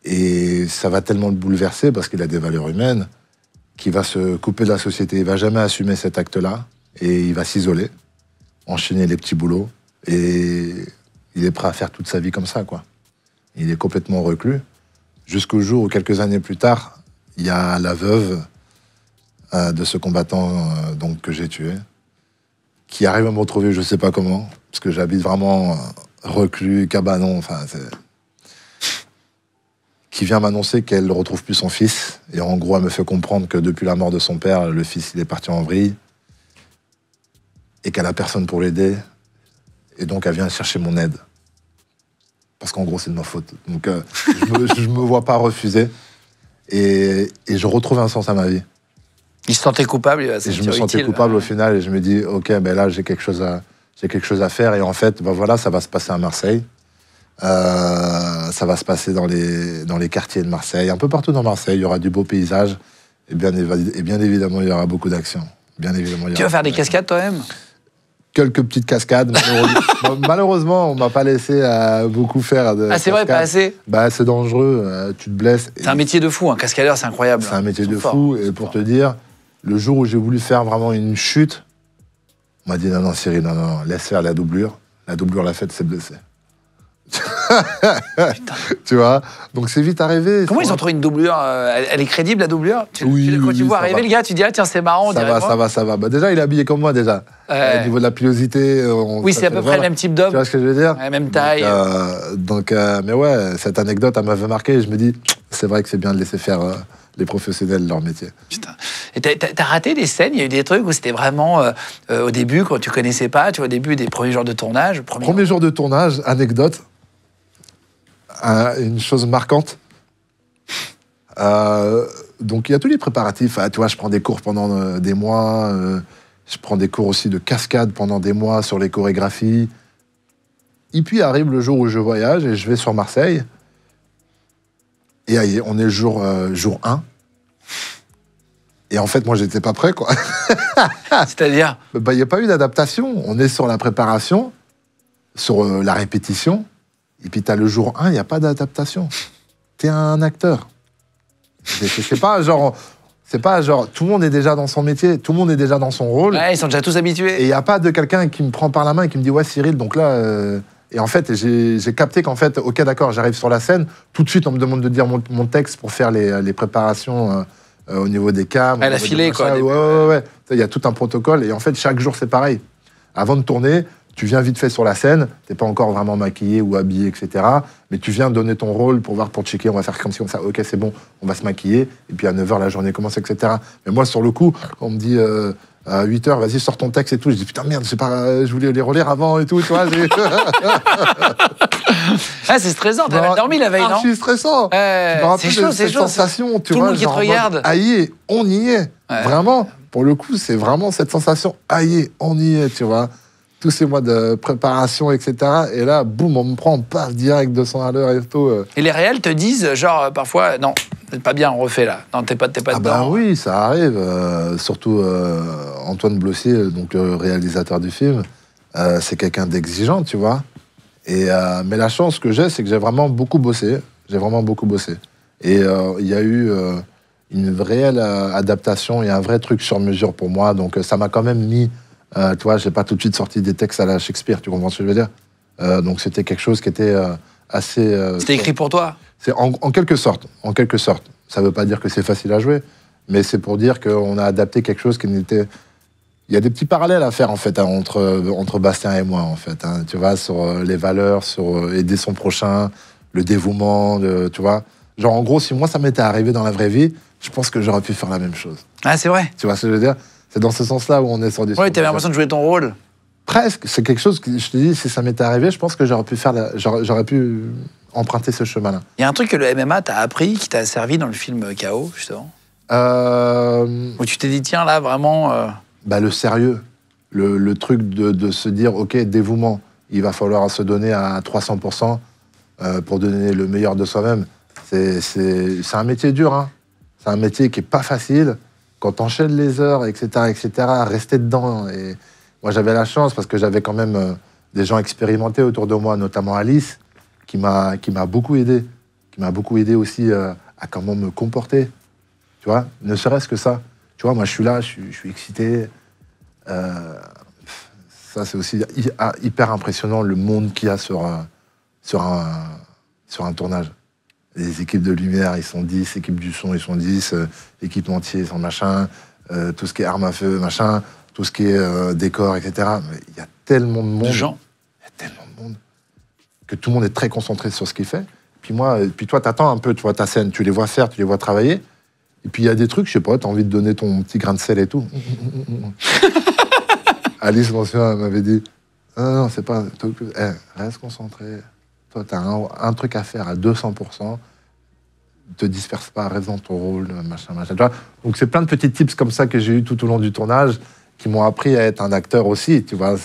Et ça va tellement le bouleverser, parce qu'il a des valeurs humaines, qu'il va se couper de la société. Il va jamais assumer cet acte-là, et il va s'isoler, enchaîner les petits boulots. Et il est prêt à faire toute sa vie comme ça, quoi. Il est complètement reclus. Jusqu'au jour où, quelques années plus tard, il y a la veuve de ce combattant donc, que j'ai tué, qui arrive à me retrouver, je ne sais pas comment, parce que j'habite vraiment reclus, cabanon, enfin... qui vient m'annoncer qu'elle ne retrouve plus son fils. Et en gros, elle me fait comprendre que depuis la mort de son père, le fils il est parti en vrille, et qu'elle n'a personne pour l'aider. Et donc, elle vient chercher mon aide. Parce qu'en gros, c'est de ma faute. Donc, je me vois pas refuser. Et je retrouve un sens à ma vie. Il se sentait coupable. Et je me sentais coupable au final. Et je me dis, OK, ben là, j'ai quelque chose à faire. Et en fait, ben voilà, ça va se passer à Marseille. Ça va se passer dans les quartiers de Marseille. Un peu partout dans Marseille, il y aura du beau paysage. Et bien évidemment, il y aura beaucoup d'action. Tu vas faire des cascades toi-même ? Quelques petites cascades. Malheureusement, on m'a pas laissé beaucoup faire de c'est vrai, pas assez. Bah, c'est dangereux, tu te blesses. C'est un métier de fou, un cascadeur, c'est incroyable. C'est un métier de fou, et pour te dire, le jour où j'ai voulu faire vraiment une chute, on m'a dit non, Cyril, non, laisse faire la doublure. La doublure l'a faite, c'est blessé. Tu vois, donc c'est vite arrivé. Comment ils ont trouvé une doublure elle est crédible, la doublure? Oui, quand tu vois arriver le gars, tu dis ah tiens c'est marrant. Ça va. Bah, déjà il est habillé comme moi déjà. Au niveau de la pilosité. Oui, c'est à peu près le même type d'homme. Tu vois ce que je veux dire? Même taille. Mais ouais, cette anecdote elle m'avait marqué. Et je me dis c'est vrai que c'est bien de laisser faire les professionnels leur métier. Putain. Et t'as raté des scènes? Il y a eu des trucs où c'était vraiment au début quand tu connaissais pas, tu vois, au début des premiers jours de tournage. Premier jour de tournage, anecdote. Une chose marquante. Donc il y a tous les préparatifs. Tu vois, je prends des cours pendant des mois. Je prends des cours aussi de cascade pendant des mois sur les chorégraphies. Et puis arrive le jour où je voyage et je vais sur Marseille. Et on est jour 1. Et en fait, moi, j'étais pas prêt, quoi. C'est-à-dire? Bah, il n'y a pas eu d'adaptation. On est sur la préparation, sur la répétition. Et puis, tu as le jour 1, il n'y a pas d'adaptation. Tu es un acteur. C'est pas genre... C'est pas genre, tout le monde est déjà dans son métier, tout le monde est déjà dans son rôle. Ouais, ils sont déjà tous habitués. Et il n'y a pas de quelqu'un qui me prend par la main et qui me dit « Ouais, Cyril, donc là... Et en fait, j'ai capté qu'en fait, OK, d'accord, j'arrive sur la scène. Tout de suite, on me demande de dire mon texte pour faire les préparations au niveau des cams. Elle a filé, quoi. Ouais. Il y a tout un protocole. Et en fait, chaque jour, c'est pareil. Avant de tourner, tu viens vite fait sur la scène. Tu n'es pas encore vraiment maquillé ou habillé, etc. Mais tu viens donner ton rôle pour checker. On va faire comme ci, comme ça. OK, c'est bon, on va se maquiller. Et puis à 9h, la journée commence, etc. Mais moi, sur le coup, on me dit... à 8h, vas-y, sors ton texte et tout. Je dis, putain, merde, je voulais les relire avant et tout, tu vois. C'est stressant, t'as mal dormi la veille, non? C'est stressant. C'est chaud, c'est chaud. Sensation, tu tout vois, le monde qui te regarde. Aïe, on y est. Ouais. Vraiment, pour le coup, c'est vraiment cette sensation, aïe, on y est, tu vois. Tous ces mois de préparation, etc. Et là, boum, on me prend, paf, direct 200 à l'heure et tout. Et les réels te disent, genre, parfois, non, Vous n'êtes pas bien refait là. Non, t'es pas Ah dedans. bah oui, ça arrive. Surtout Antoine Blossier, donc le réalisateur du film, c'est quelqu'un d'exigeant, tu vois. Mais la chance que j'ai, c'est que j'ai vraiment beaucoup bossé. J'ai vraiment beaucoup bossé. Et il y a eu une réelle adaptation et un vrai truc sur mesure pour moi. Donc ça m'a quand même mis... tu vois, j'ai pas tout de suite sorti des textes à la Shakespeare, tu comprends ce que je veux dire? Donc c'était quelque chose qui était assez... C'était écrit pour toi? C'est en quelque sorte, en quelque sorte. Ça veut pas dire que c'est facile à jouer, mais c'est pour dire qu'on a adapté quelque chose qui n'était... Il y a des petits parallèles à faire, en fait, hein, entre Bastien et moi, en fait. Hein, tu vois, sur les valeurs, sur aider son prochain, le dévouement, tu vois. Genre, en gros, si moi, ça m'était arrivé dans la vraie vie, je pense que j'aurais pu faire la même chose. Ah, c'est vrai? Tu vois ce que je veux dire? C'est dans ce sens-là où on est sur des... Oui, t'avais l'impression de jouer ton rôle? Presque. C'est quelque chose que, je te dis, si ça m'était arrivé, je pense que j'aurais pu faire... J'aurais pu emprunter ce chemin-là. Il y a un truc que le MMA t'a appris, qui t'a servi dans le film KO, justement? Où tu t'es dit, tiens, là, vraiment... Bah, le sérieux. Le truc de se dire, OK, dévouement, il va falloir se donner à 300% pour donner le meilleur de soi-même. C'est un métier dur, hein. C'est un métier qui est pas facile. Quand t'enchaînes les heures, etc., rester dedans. Et moi, j'avais la chance parce que j'avais quand même des gens expérimentés autour de moi, notamment Alice, qui m'a beaucoup aidé. Qui m'a beaucoup aidé aussi à comment me comporter. Tu vois, ne serait-ce que ça. Tu vois, moi, je suis là, je suis excité. Ça, c'est aussi hyper impressionnant, le monde qu'il y a sur un tournage. Les équipes de lumière, ils sont 10, équipes du son, ils sont 10, équipementiers, ils sont machin, tout ce qui est armes à feu, machin, tout ce qui est décor, etc. Mais il y a tellement de monde. De gens. Il y a tellement de monde que tout le monde est très concentré sur ce qu'il fait. Puis toi, t'attends un peu, tu vois ta scène, tu les vois faire, tu les vois travailler. Et puis il y a des trucs, je sais pas, t'as envie de donner ton petit grain de sel et tout. Alice, l'ancienne, elle m'avait dit, non, c'est pas... reste concentré. Toi, t'as un truc à faire à 200%. Te disperse pas, reste dans ton rôle, machin. Tu vois. Donc c'est plein de petits tips comme ça que j'ai eu tout au long du tournage qui m'ont appris à être un acteur aussi, tu vois.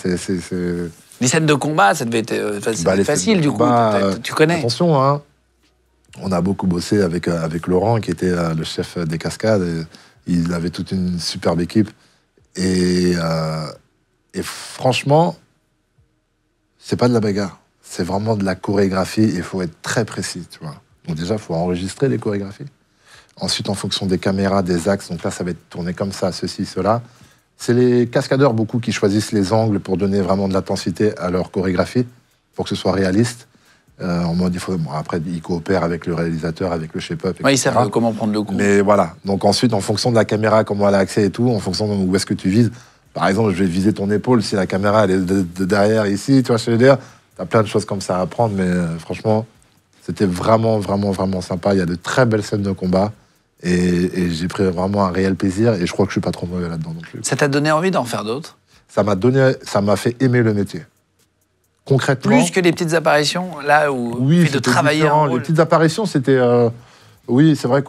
Les scènes de combat, ça devait être facile, du coup. Tu connais. Attention, hein. On a beaucoup bossé avec Laurent, qui était le chef des cascades. Il avait toute une superbe équipe. Et franchement, c'est pas de la bagarre. C'est vraiment de la chorégraphie. Il faut être très précis, tu vois. Donc déjà, il faut enregistrer les chorégraphies. Ensuite, en fonction des caméras, des axes, donc là, ça va être tourné comme ça, ceci, cela. C'est les cascadeurs, beaucoup, qui choisissent les angles pour donner vraiment de l'intensité à leur chorégraphie, pour que ce soit réaliste. En mode, après, ils coopèrent avec le réalisateur, avec le shape-up, etc. Ouais, ils savent comment prendre le coup. Mais voilà. Donc ensuite, en fonction de la caméra, comment elle a accès et tout, en fonction de où est-ce que tu vises. Par exemple, je vais viser ton épaule si la caméra elle est de derrière ici, tu vois ce que je veux dire. T'as plein de choses comme ça à apprendre, mais franchement, c'était vraiment, vraiment, vraiment sympa. Il y a de très belles scènes de combat et j'ai pris vraiment un réel plaisir et je crois que je suis pas trop mauvais là-dedans non plus. Ça t'a donné envie d'en faire d'autres? Ça m'a fait aimer le métier. Concrètement. Plus que les petites apparitions, là où oui, de travailler un rôle. Les petites apparitions, c'était. Oui, c'est vrai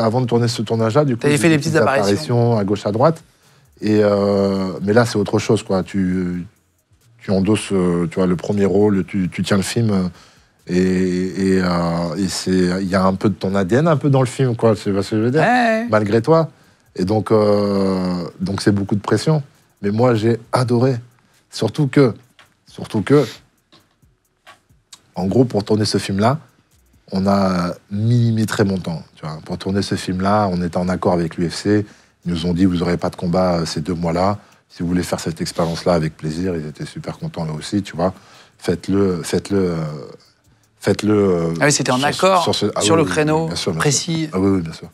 avant de tourner ce tournage-là, du coup, t'avais fait des petites apparitions à gauche, à droite. Mais là, c'est autre chose, quoi. Tu endosses, tu vois, le premier rôle, tu tiens le film, il y a un peu de ton ADN, un peu dans le film, quoi. C'est ce que je veux dire. Ouais. Malgré toi. Et donc c'est beaucoup de pression. Mais moi, j'ai adoré. Surtout que, en gros, pour tourner ce film-là, on a millimétré mon temps. Tu vois. Pour tourner ce film-là, on était en accord avec l'UFC. Ils nous ont dit, vous n'aurez pas de combat ces 2 mois-là. Si vous voulez faire cette expérience-là, avec plaisir. Ils étaient super contents là aussi, tu vois. Faites-le. Ah oui, c'était en accord sur le créneau bien sûr, précis. Ah oui, bien sûr.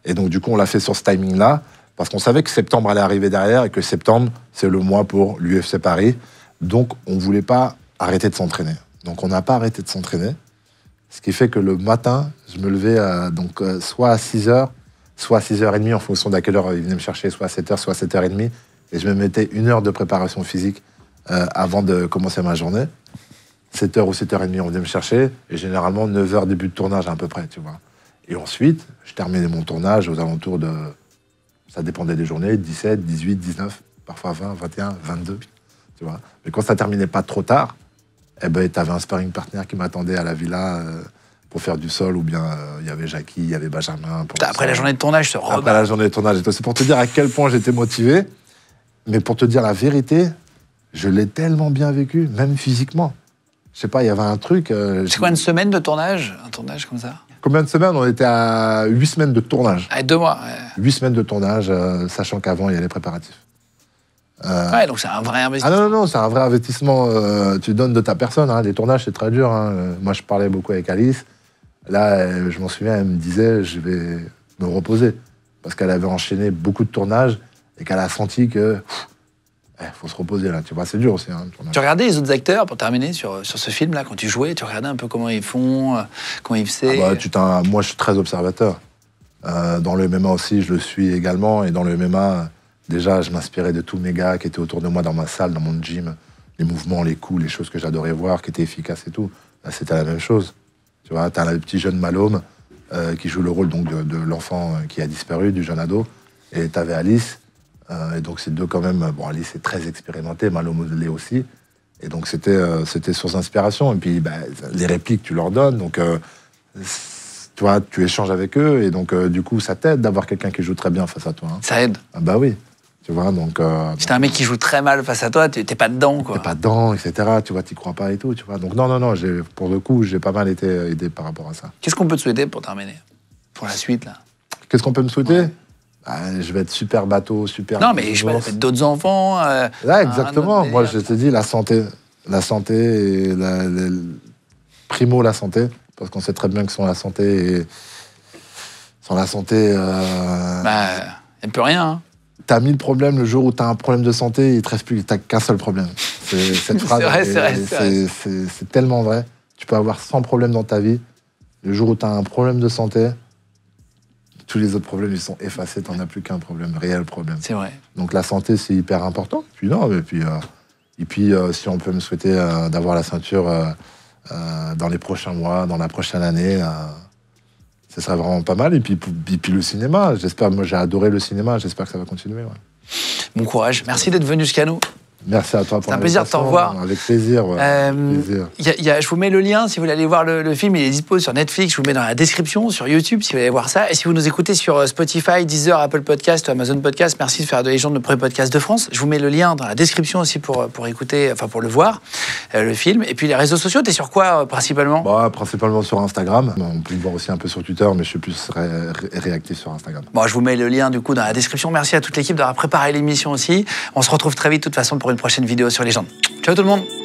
Et donc, du coup, on l'a fait sur ce timing-là, parce qu'on savait que septembre allait arriver derrière et que septembre, c'est le mois pour l'UFC Paris. Donc, on ne voulait pas arrêter de s'entraîner. Donc, on n'a pas arrêté de s'entraîner. Ce qui fait que le matin, je me levais soit à 6h, soit à 6h30, en fonction d'à quelle heure ils venaient me chercher, soit à 7h, soit à 7h30. Et je me mettais 1 heure de préparation physique avant de commencer ma journée. 7h ou 7h30, on venait me chercher. Et généralement, 9h, début de tournage à peu près, tu vois. Et ensuite, je terminais mon tournage aux alentours de... Ça dépendait des journées, 17, 18, 19, parfois 20, 21, 22, tu vois. Mais quand ça terminait pas trop tard, eh ben, t'avais un sparring partner qui m'attendait à la villa, pour faire du sol, ou bien il y avait Jackie, il y avait Benjamin. Après la journée de tournage, ce Après la journée de tournage, c'est pour te dire à quel point j'étais motivé. Mais pour te dire la vérité, je l'ai tellement bien vécu, même physiquement. Je sais pas, il y avait un truc... c'est quoi, une semaine de tournage? Un tournage comme ça? Combien de semaines? On était à 8 semaines de tournage. Ah, 2 mois. 8 semaines de tournage, sachant qu'avant, il y a les préparatifs. Ouais, donc c'est un vrai investissement. Ah non, c'est un vrai investissement. Tu donnes de ta personne. Hein. Les tournages, c'est très dur. Hein. Moi, je parlais beaucoup avec Alice. Là, je m'en souviens, elle me disait, je vais me reposer. Parce qu'elle avait enchaîné beaucoup de tournages et qu'elle a senti que... faut se reposer, là. Tu vois, c'est dur aussi. Hein, tu regardais les autres acteurs, pour terminer, sur ce film-là, quand tu jouais, tu regardais un peu comment ils font, comment ils faisaient. Moi, je suis très observateur. Dans le MMA aussi, je le suis également. Et dans le MMA, déjà, je m'inspirais de tous mes gars qui étaient autour de moi dans ma salle, dans mon gym. Les mouvements, les coups, les choses que j'adorais voir, qui étaient efficaces et tout. Là, c'était la même chose. Tu vois, t'as le petit jeune Malhomme qui joue le rôle donc, de l'enfant qui a disparu, du jeune ado. Et t'avais Alice. Et donc, c'est deux quand même... Bon, Alice est très expérimentée, Malhomme l'est aussi. Et donc, c'était source d'inspiration. Et puis, les répliques, tu leur donnes. Donc, tu vois, tu échanges avec eux. Et donc, du coup, ça t'aide d'avoir quelqu'un qui joue très bien face à toi. Hein. Ça aide. Ah bah oui. Tu vois, donc... si t'as un mec qui joue très mal face à toi, t'es pas dedans, quoi. T'es pas dedans, etc. Tu vois, t'y crois pas et tout, tu vois. Donc, non, pour le coup, j'ai pas mal été aidé par rapport à ça. Qu'est-ce qu'on peut te souhaiter pour terminer? Pour la suite, là? Qu'est-ce qu'on peut me souhaiter? Je vais être super bateau, super... Non, mais je vais être d'autres enfants. Là, exactement. Moi, je te dis, la santé et primo la santé, parce qu'on sait très bien que sans la santé, elle peut rien. Hein. T'as 1000 problèmes, le jour où t'as un problème de santé, il te reste plus, t'as qu'un seul problème. Cette phrase, c'est tellement vrai. Tu peux avoir 100 problèmes dans ta vie. Le jour où t'as un problème de santé, tous les autres problèmes, ils sont effacés. T'en as plus qu'un problème, réel problème. C'est vrai. Donc la santé, c'est hyper important. Puis si on peut me souhaiter d'avoir la ceinture dans les prochains mois, dans la prochaine année, ce serait vraiment pas mal. Et puis le cinéma, j'espère. Moi, j'ai adoré le cinéma. J'espère que ça va continuer. Ouais. Bon courage. Merci d'être venu jusqu'à nous. Merci à toi pour c'est un plaisir de te revoir. Avec plaisir. Ouais. Je vous mets le lien si vous voulez aller voir le film. Il est dispo sur Netflix. Je vous mets dans la description sur YouTube si vous voulez aller voir ça. Et si vous nous écoutez sur Spotify, Deezer, Apple Podcast, Amazon Podcast, merci de faire de Légende le premier podcast de France. Je vous mets le lien dans la description aussi pour écouter, enfin pour le voir, le film. Et puis les réseaux sociaux, t'es sur quoi principalement? Principalement sur Instagram. On peut me voir aussi un peu sur Twitter, mais je suis plus réactif sur Instagram. Bon, je vous mets le lien du coup dans la description. Merci à toute l'équipe d'avoir préparé l'émission aussi. On se retrouve très vite de toute façon pour une prochaine vidéo sur Légende. Ciao tout le monde.